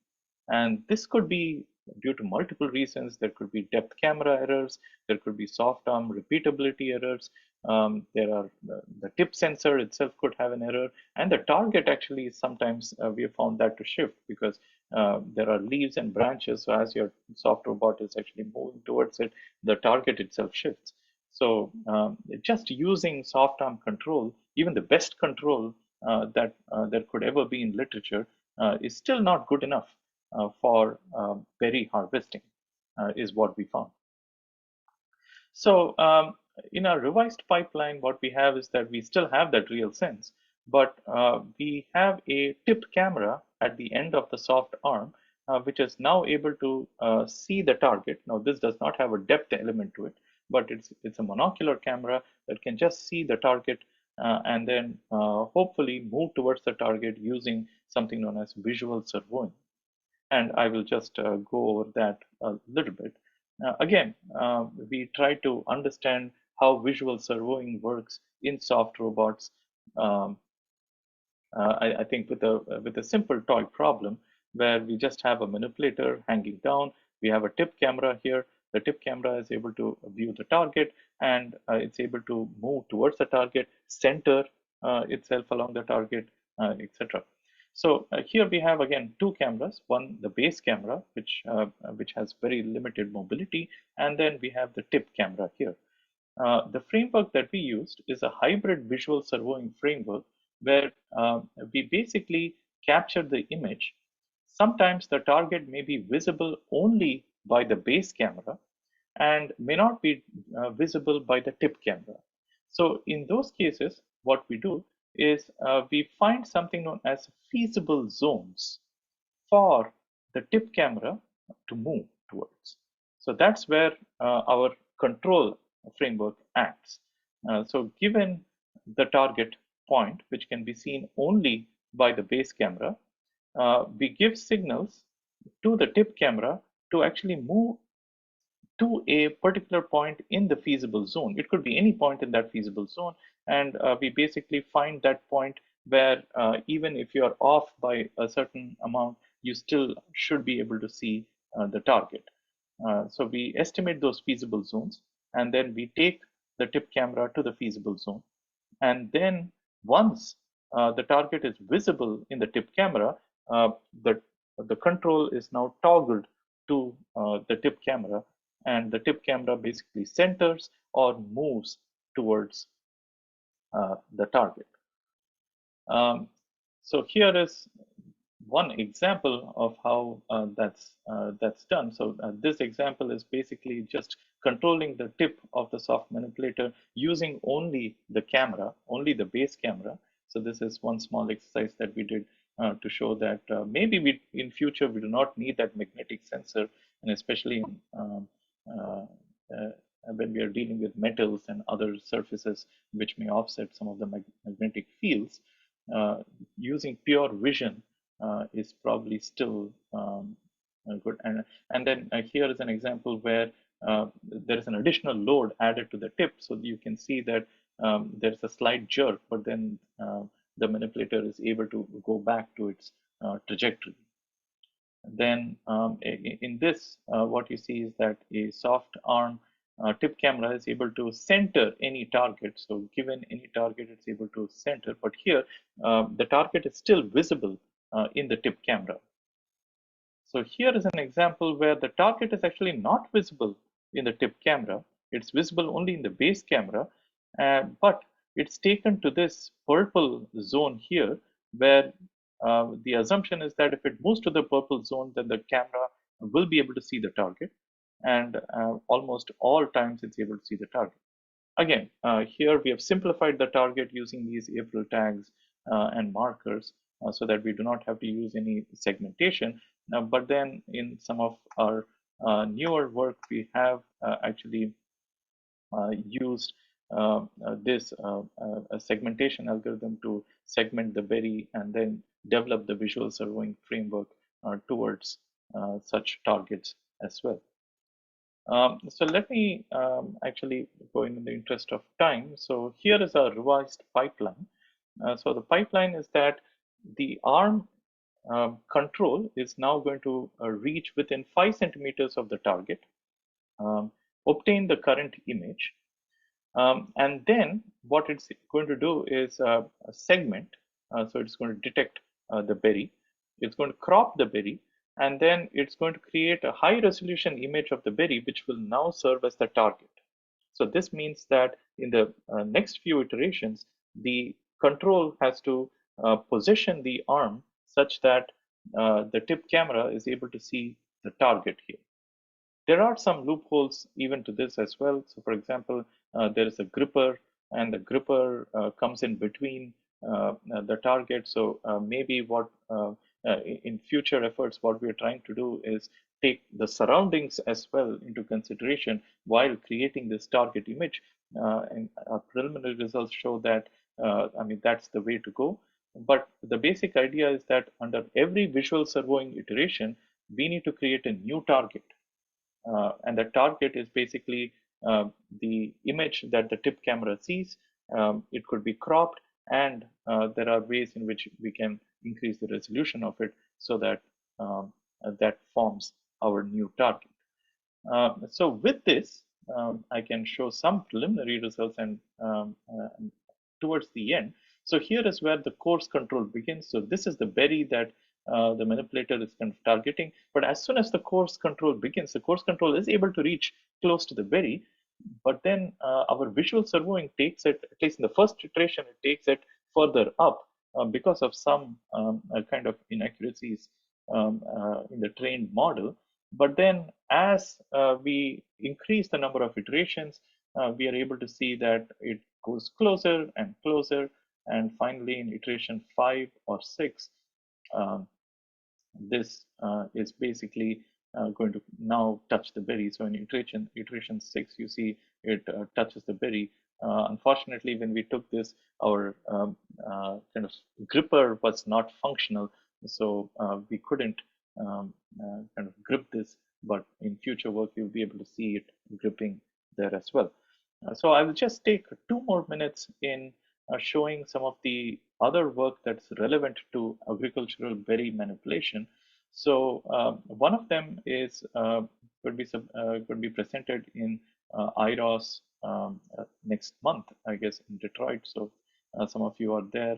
And this could be due to multiple reasons. There could be depth camera errors. There could be soft arm repeatability errors. There are the tip sensor itself could have an error. And the target actually sometimes we have found that to shift because there are leaves and branches. So as your soft robot is actually moving towards it, the target itself shifts. So just using soft arm control, even the best control that there could ever be in literature, is still not good enough for berry harvesting, is what we found. So in our revised pipeline, what we have is that we still have that RealSense, but we have a tip camera at the end of the soft arm, which is now able to see the target. Now, this does not have a depth element to it, but it's a monocular camera that can just see the target and then hopefully move towards the target using something known as visual servoing. And I will just go over that a little bit. Again, we try to understand how visual servoing works in soft robots. I think with a simple toy problem where we just have a manipulator hanging down, we have a tip camera here. The tip camera is able to view the target, and it's able to move towards the target, center itself along the target, etc. So here we have again two cameras. One, the base camera, which has very limited mobility, and then we have the tip camera here. The framework that we used is a hybrid visual servoing framework where we basically capture the image. Sometimes the target may be visible only by the base camera and may not be visible by the tip camera. So in those cases, what we do is we find something known as feasible zones for the tip camera to move towards. So that's where our control framework acts. So given the target point, which can be seen only by the base camera, we give signals to the tip camera to actually move to a particular point in the feasible zone. It could be any point in that feasible zone, and we basically find that point where even if you're off by a certain amount, you still should be able to see the target. So we estimate those feasible zones, and then we take the tip camera to the feasible zone. And then once the target is visible in the tip camera, the control is now toggled to the tip camera, and the tip camera basically centers or moves towards the target. So here is one example of how that's done. So this example is basically just controlling the tip of the soft manipulator using only the camera, only the base camera. So this is one small exercise that we did to show that maybe in future we do not need that magnetic sensor, and especially when we are dealing with metals and other surfaces which may offset some of the magnetic fields. Using pure vision is probably still good. And then here is an example where there is an additional load added to the tip, so you can see that there's a slight jerk, but then the manipulator is able to go back to its trajectory. Then in this, what you see is that a soft arm tip camera is able to center any target. So given any target, it's able to center. But here, the target is still visible in the tip camera. So here is an example where the target is actually not visible in the tip camera. It's visible only in the base camera, but it's taken to this purple zone here, where the assumption is that if it moves to the purple zone, then the camera will be able to see the target, and almost all times it's able to see the target. Again, here we have simplified the target using these April tags and markers so that we do not have to use any segmentation. But then in some of our newer work, we have actually used this a segmentation algorithm to segment the berry and then develop the visual surveying framework towards such targets as well. So let me actually go in the interest of time. So here is our revised pipeline. So the pipeline is that the arm control is now going to reach within 5 centimeters of the target, obtain the current image, and then what it's going to do is a segment. So it's going to detect the berry. It's going to crop the berry, and then it's going to create a high resolution image of the berry, which will now serve as the target. So this means that in the next few iterations, the control has to position the arm such that the tip camera is able to see the target here. There are some loopholes even to this as well. So for example, there is a gripper, and the gripper comes in between the target. So maybe what in future efforts, what we're trying to do is take the surroundings as well into consideration while creating this target image. And our preliminary results show that, I mean, that's the way to go. But the basic idea is that under every visual surveying iteration, we need to create a new target. And the target is basically the image that the tip camera sees. It could be cropped, and there are ways in which we can increase the resolution of it so that that forms our new target. So with this, I can show some preliminary results and towards the end. So here is where the course control begins. So this is the berry that the manipulator is kind of targeting. But as soon as the course control begins, the course control is able to reach close to the berry. But then our visual surveying takes it, at least in the first iteration, it takes it further up because of some kind of inaccuracies in the trained model. But then as we increase the number of iterations, we are able to see that it goes closer and closer. And finally, in iteration 5 or 6, this is basically going to now touch the berry. So in iteration 6, you see it touches the berry. Unfortunately, when we took this, our kind of gripper was not functional, so we couldn't kind of grip this. But in future work, you'll be able to see it gripping there as well. So I will just take 2 more minutes in showing some of the other work that's relevant to agricultural berry manipulation. So one of them is could be presented in IROS next month, I guess, in Detroit. So some of you are there.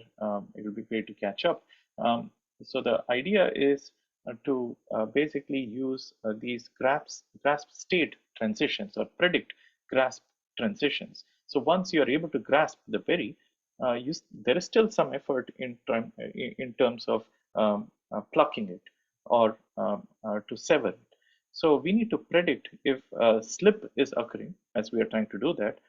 It will be great to catch up. So the idea is to basically use these grasp state transitions or predict grasp transitions. So once you are able to grasp the berry, there is still some effort in terms of plucking it or to sever it. So we need to predict if slip is occurring, as we are trying to do that.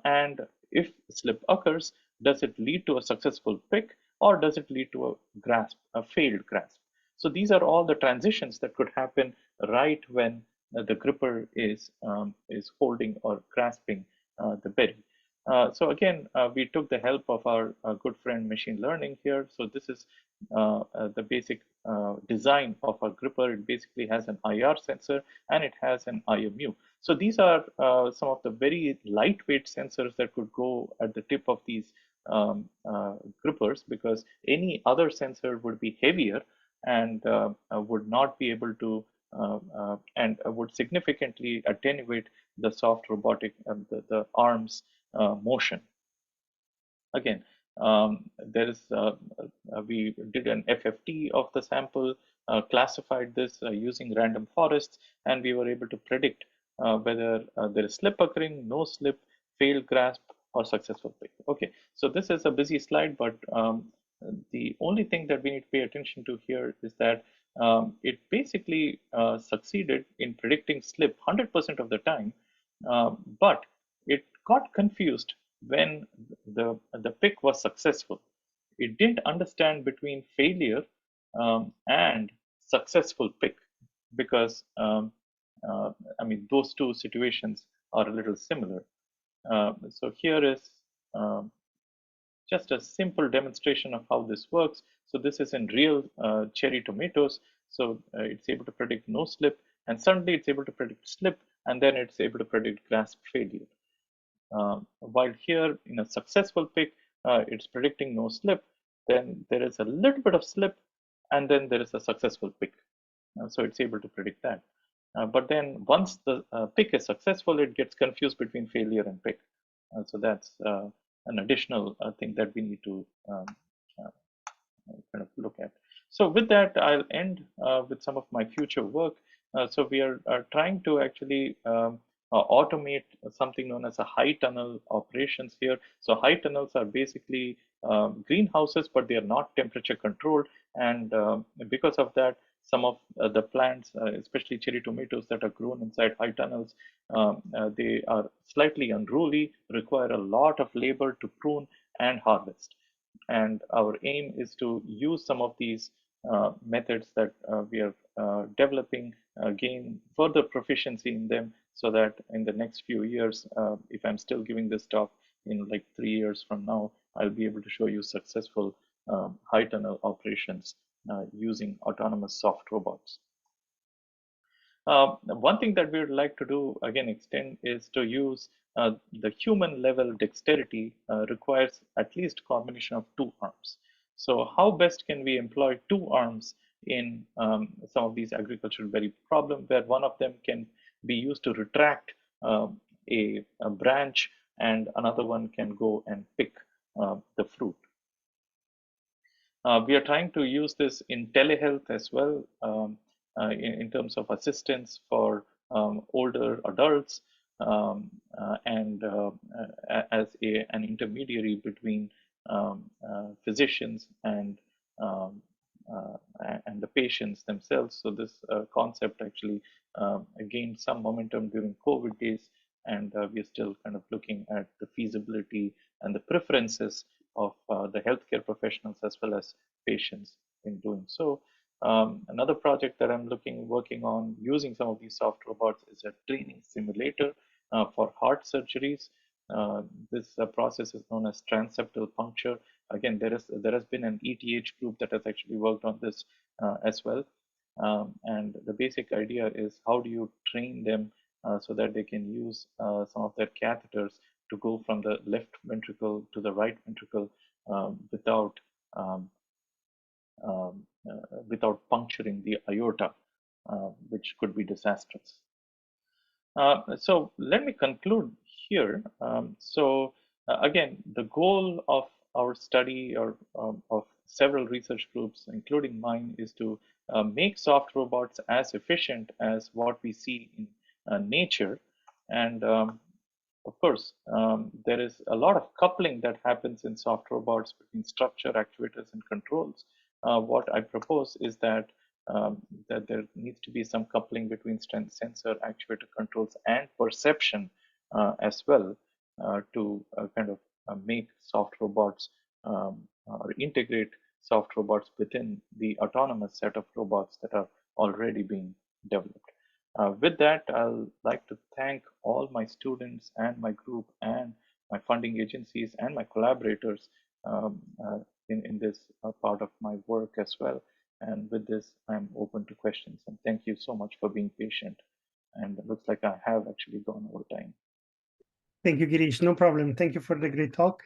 And if slip occurs, does it lead to a successful pick, or does it lead to a failed grasp? So these are all the transitions that could happen right when the gripper is holding or grasping the berry. So again, we took the help of our good friend machine learning here. So this is the basic design of a gripper. It basically has an IR sensor and it has an IMU. So these are some of the very lightweight sensors that could go at the tip of these grippers, because any other sensor would be heavier and would not be able to and would significantly attenuate the soft robotic the arms motion. Again, There is we did an FFT of the sample, classified this using random forests, and we were able to predict whether there is slip occurring, no slip, failed grasp, or successful pick. Okay, so this is a busy slide, but the only thing that we need to pay attention to here is that it basically succeeded in predicting slip 100% of the time, but it got confused when the pick was successful. It didn't understand between failure and successful pick, because I mean, those two situations are a little similar. So here is just a simple demonstration of how this works. So this is in real cherry tomatoes. So it's able to predict no slip, and suddenly it's able to predict slip, and then it's able to predict grasp failure. While here in a successful pick, it's predicting no slip, then there is a little bit of slip, and then there is a successful pick. So it's able to predict that. But then once the pick is successful, it gets confused between failure and pick. So that's an additional thing that we need to kind of look at. So with that, I'll end with some of my future work. So we are trying to actually automate something known as a high tunnel operations here. So high tunnels are basically greenhouses, but they are not temperature controlled. And because of that, some of the plants, especially cherry tomatoes that are grown inside high tunnels, they are slightly unruly, require a lot of labor to prune and harvest. And our aim is to use some of these methods that we are developing, gain further proficiency in them, so that in the next few years, if I'm still giving this talk in like 3 years from now, I'll be able to show you successful high tunnel operations using autonomous soft robots. One thing that we would like to do, again, extend, is to use the human level dexterity requires at least combination of 2 arms. So how best can we employ 2 arms in some of these agricultural berry problem, where one of them can be used to retract a branch and another one can go and pick the fruit. We are trying to use this in telehealth as well, in terms of assistance for older adults, and as an intermediary between physicians and the patients themselves. So this concept actually gained some momentum during COVID days, and we are still kind of looking at the feasibility and the preferences of the healthcare professionals as well as patients in doing so. Another project that I'm working on using some of these soft robots is a training simulator for heart surgeries. This process is known as transeptal puncture. Again, there has been an ETH group that has actually worked on this as well. And the basic idea is, how do you train them so that they can use some of their catheters to go from the left ventricle to the right ventricle without puncturing the aorta, which could be disastrous. So let me conclude here. Again, the goal of our study, or of several research groups, including mine, is to make soft robots as efficient as what we see in nature. And of course, there is a lot of coupling that happens in soft robots between structure, actuators, and controls. What I propose is that that there needs to be some coupling between sensor, actuator, controls, and perception as well, to kind of make soft robots, or integrate soft robots within the autonomous set of robots that are already being developed. With that, I'll like to thank all my students and my group and my funding agencies and my collaborators in this part of my work as well. And with this, I'm open to questions. And thank you so much for being patient. And it looks like I have actually gone over time. Thank you, Girish. No problem. Thank you for the great talk.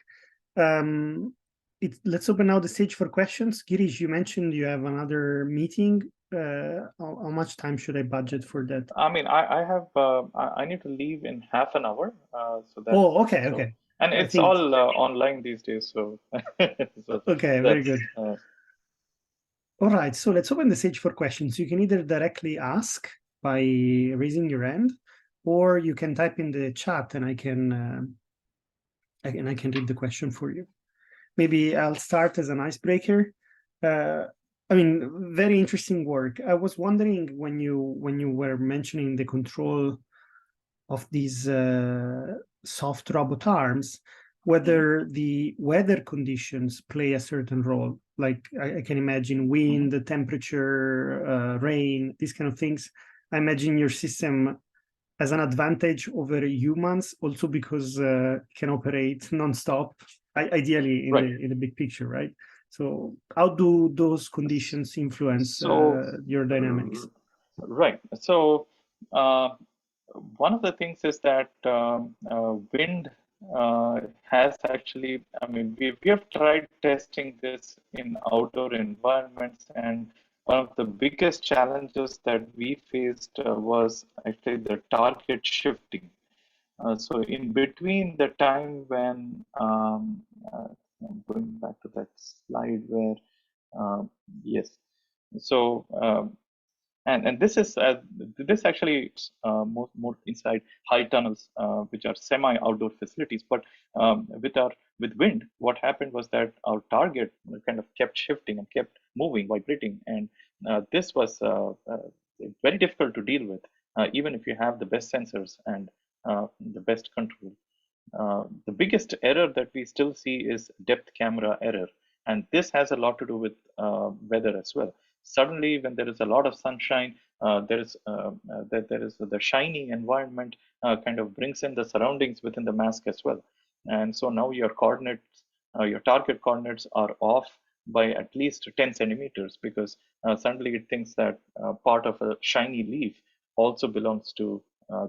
Let's open now the stage for questions. Girish, you mentioned you have another meeting. How much time should I budget for that? I mean, I have I need to leave in half an hour. So that's, okay. And I it's think, all online these days, so, so okay, very that's good. All right, so let's open the stage for questions. You can either directly ask by raising your hand, or you can type in the chat and I can read the question for you. Maybe I'll start as an icebreaker. I mean, very interesting work. I was wondering when you were mentioning the control of these soft robot arms, whether the weather conditions play a certain role. Like I can imagine wind, temperature, rain, these kind of things. I imagine your system has an advantage over humans, also because it can operate nonstop, ideally in right. the big picture, right? So how do those conditions influence So, your dynamics? right. So, uh, one of the things is that wind has actually, I mean, we have tried testing this in outdoor environments, and one of the biggest challenges that we faced was actually the target shifting. So in between the time when I'm going back to that slide where yes, so and this actually more inside high tunnels, which are semi-outdoor facilities. But with wind, what happened was that our target kind of kept shifting and kept moving, vibrating, and this was very difficult to deal with, even if you have the best sensors and the best control. The biggest error that we still see is depth camera error, and this has a lot to do with weather as well. Suddenly, when there is a lot of sunshine, there is the shiny environment kind of brings in the surroundings within the mask as well, and so now your coordinates, your target coordinates are off by at least 10 centimeters, because suddenly it thinks that part of a shiny leaf also belongs to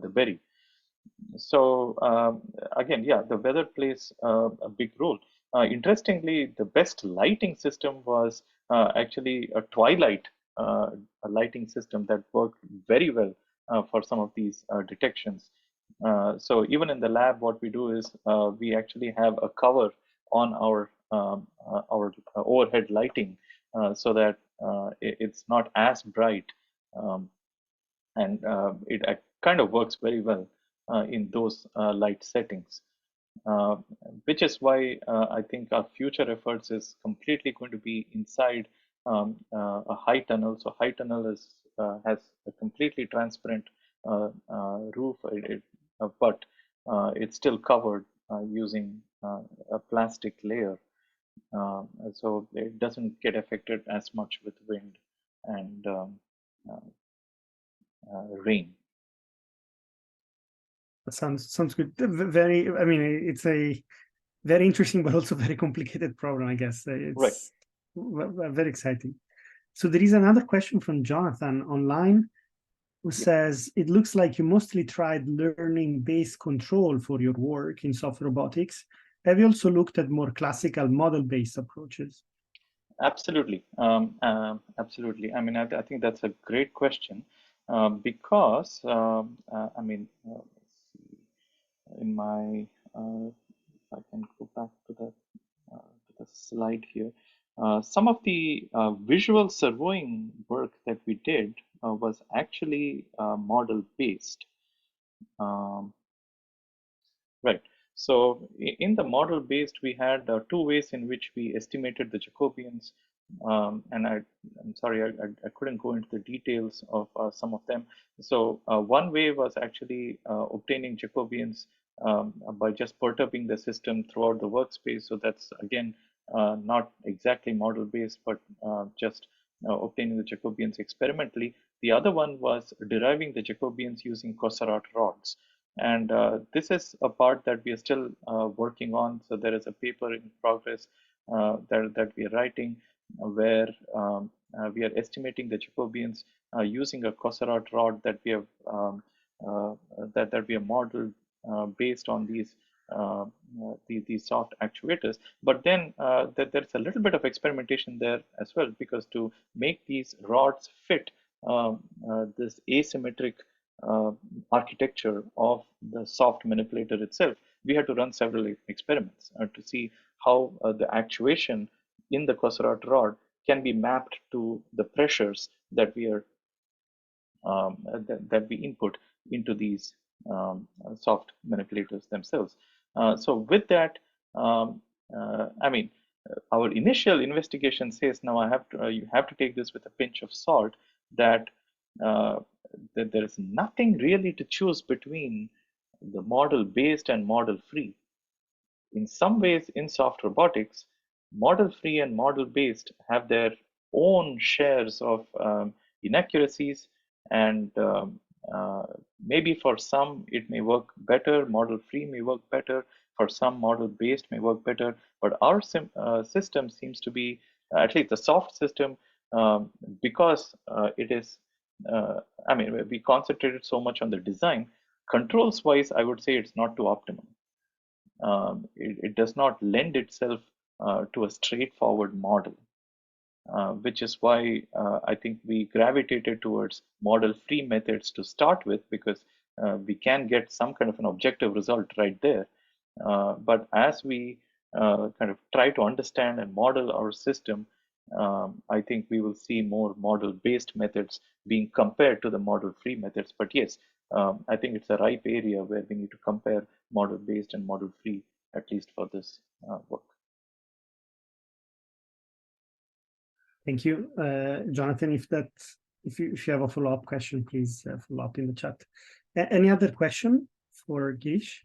the berry. So again, yeah, the weather plays a big role. Interestingly, the best lighting system was actually a twilight a lighting system that worked very well for some of these detections. So even in the lab, what we do is we actually have a cover on our overhead lighting, so that it's not as bright, um, and it kind of works very well in those light settings, uh, which is why I think our future efforts is completely going to be inside a high tunnel. So high tunnel has a completely transparent roof, but it's still covered using a plastic layer, so it doesn't get affected as much with wind and uh, rain. That sounds good. Very, I mean, it's a very interesting but also very complicated problem, I guess. Right. It's very exciting. So there is another question from Jonathan online, who says, it looks like you mostly tried learning-based control for your work in soft robotics. Have you also looked at more classical model-based approaches? Absolutely. Absolutely. I mean, I think that's a great question, because, I mean, in my, if I can go back to the slide here, some of the visual servoing work that we did was actually model based. Um, Right. So in the model based, we had two ways in which we estimated the Jacobians. And I'm sorry, I couldn't go into the details of some of them. So one way was actually obtaining Jacobians by just perturbing the system throughout the workspace. So that's again not exactly model based, but just obtaining the Jacobians experimentally. The other one was deriving the Jacobians using Coursera rods. And this is a part that we are still working on. So there is a paper in progress that we are writing, where we are estimating the Jacobians using a Coursera rod that we have uh, that we have modeled based on these soft actuators. But then there's a little bit of experimentation there as well, because to make these rods fit this asymmetric uh, architecture of the soft manipulator itself, we had to run several experiments to see how the actuation in the Coursera rod can be mapped to the pressures that we are that we input into these soft manipulators themselves. So with that, I mean, our initial investigation says now you have to take this with a pinch of salt, that that there is nothing really to choose between the model based and model free. In some ways, in soft robotics, model free and model based have their own shares of inaccuracies, and maybe for some it may work better, model free may work better, for some model based may work better, but our system seems to be, at least the soft system, because it is, I mean, we concentrated so much on the design. Controls wise, I would say it's not too optimal. It does not lend itself to a straightforward model, which is why I think we gravitated towards model-free methods to start with, because we can get some kind of an objective result right there. But as we kind of try to understand and model our system, I think we will see more model-based methods being compared to the model-free methods. But yes, I think it's a ripe area where we need to compare model-based and model-free, at least for this work. Thank you, Jonathan. If you have a follow-up question, please follow up in the chat. Any other question for Girish?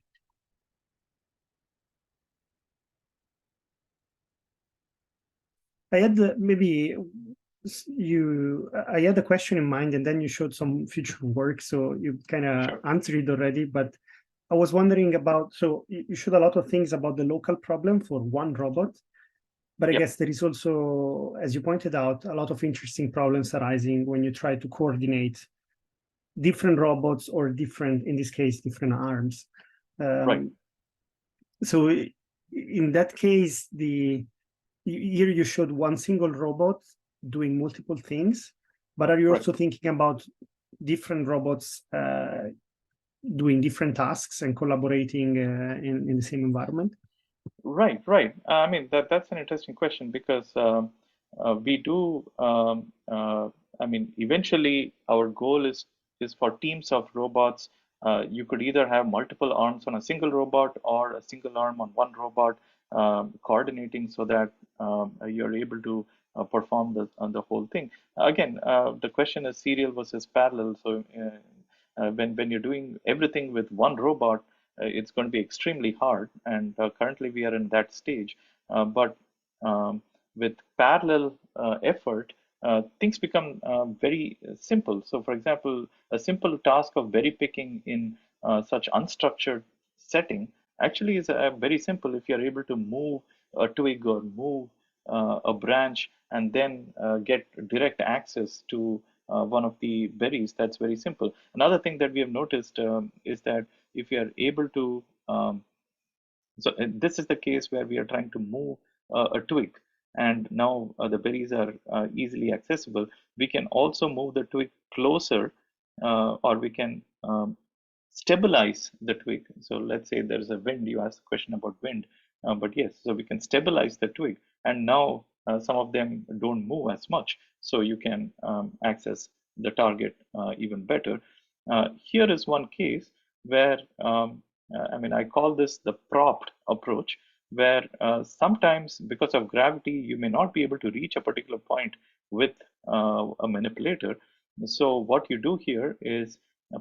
I had I had a question in mind, and then you showed some future work, so you kind of answered it already. But I was wondering about, so you showed a lot of things about the local problem for one robot, but I guess there is also, as you pointed out, a lot of interesting problems arising when you try to coordinate different robots or different, in this case, different arms. Right. So in that case, here you showed one single robot doing multiple things, but are you also thinking about different robots doing different tasks and collaborating in the same environment? Right. I mean, that's an interesting question, because we do, I mean, eventually our goal is for teams of robots. You could either have multiple arms on a single robot, or a single arm on one robot, coordinating so that you're able to perform the whole thing. Again, the question is serial versus parallel. So when you're doing everything with one robot, it's going to be extremely hard, and currently we are in that stage. But with parallel effort, things become very simple. So, for example, a simple task of berry picking in such unstructured setting actually is very simple. If you're able to move a twig or move a branch and then get direct access to one of the berries, that's very simple. Another thing that we have noticed is that if you are able to, so this is the case where we are trying to move a twig, and now the berries are easily accessible. We can also move the twig closer, or we can stabilize the twig. So let's say there's a wind. You asked a question about wind, but yes, so we can stabilize the twig, and now some of them don't move as much, so you can access the target even better. Here is one case where, I mean, I call this the propped approach, where sometimes because of gravity, you may not be able to reach a particular point with a manipulator. So what you do here is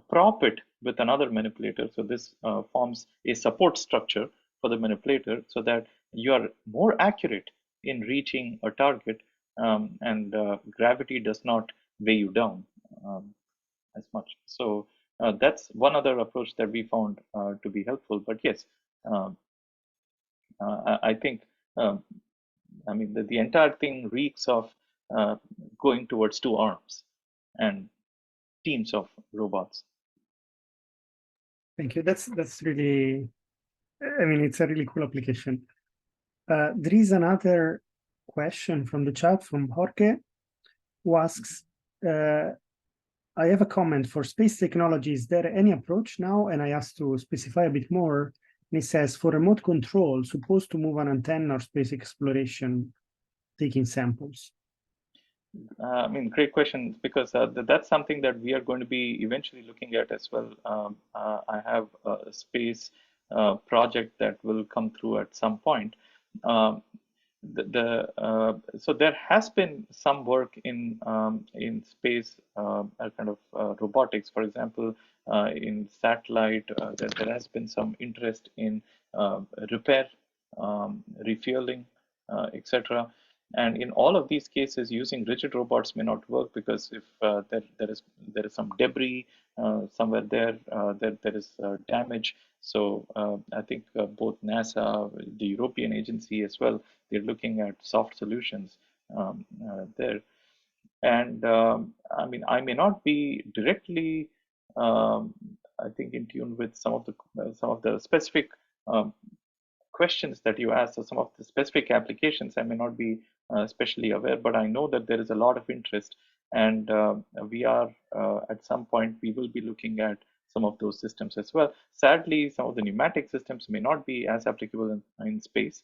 prop it with another manipulator. So this forms a support structure for the manipulator, so that you are more accurate in reaching a target, and gravity does not weigh you down as much. So that's one other approach that we found to be helpful. But yes, I think, I mean, the entire thing reeks of going towards two arms and teams of robots. Thank you. That's really, I mean, it's a really cool application. There is another question from the chat from Jorge, who asks, I have a comment for space technology. Is there any approach now? And I asked to specify a bit more And it says, for remote control, supposed to move an antenna or space exploration, taking samples. I mean, great question, because that's something that we are going to be eventually looking at as well. I have a space project that will come through at some point. So there has been some work in space kind of robotics. For example, in satellite, there has been some interest in repair, refueling, etc. And in all of these cases, using rigid robots may not work, because if there is some debris somewhere there, there is damage. So I think both NASA, the European agency as well, they're looking at soft solutions there. And I mean, I may not be directly, I think, in tune with some of the specific questions that you asked, or some of the specific applications. I may not be especially aware, but I know that there is a lot of interest, and we are at some point we will be looking at some of those systems as well. Sadly, some of the pneumatic systems may not be as applicable in space.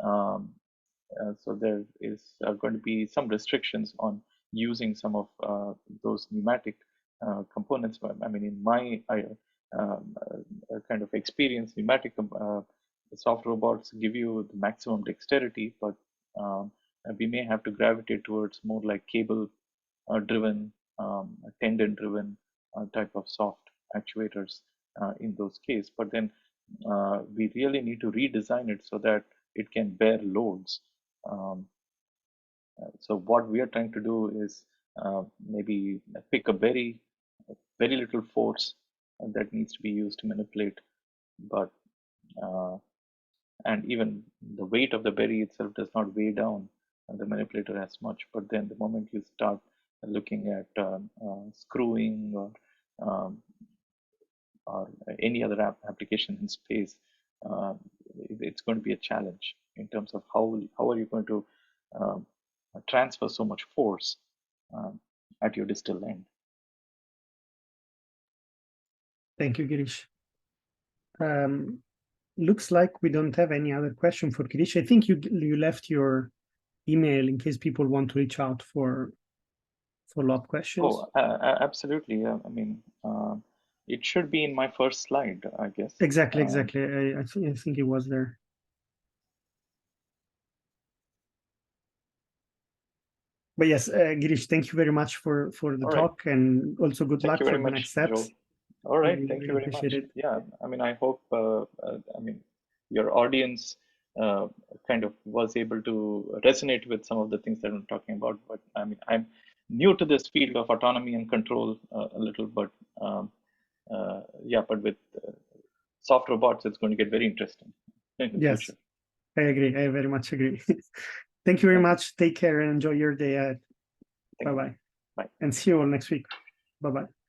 So there is going to be some restrictions on using some of those pneumatic components. I mean, in my kind of experience, pneumatic soft robots give you the maximum dexterity, but we may have to gravitate towards more like cable driven, tendon driven type of soft actuators in those cases. But then we really need to redesign it so that it can bear loads. So what we are trying to do is maybe pick a very little force that needs to be used to manipulate, but and even the weight of the berry itself does not weigh down the manipulator as much. But then the moment you start looking at screwing or any other application in space, it's going to be a challenge in terms of how are you going to transfer so much force at your distal end. Thank you, Girish. Looks like we don't have any other question for Girish. I think you left your email in case people want to reach out for follow-up questions. Oh, absolutely. I mean, it should be in my first slide, I guess. Exactly. I think it was there. But yes, Girish, thank you very much for the talk, and also good luck for the next steps. Joel. All right, thank you very much. Yeah, I mean, I hope I mean, your audience kind of was able to resonate with some of the things that I'm talking about. But I mean, I'm new to this field of autonomy and control a little, but yeah, but with soft robots, it's going to get very interesting in the future. I agree. I very much agree. Thank you very much. Take care and enjoy your day. Bye-bye. Bye. And see you all next week. Bye-bye.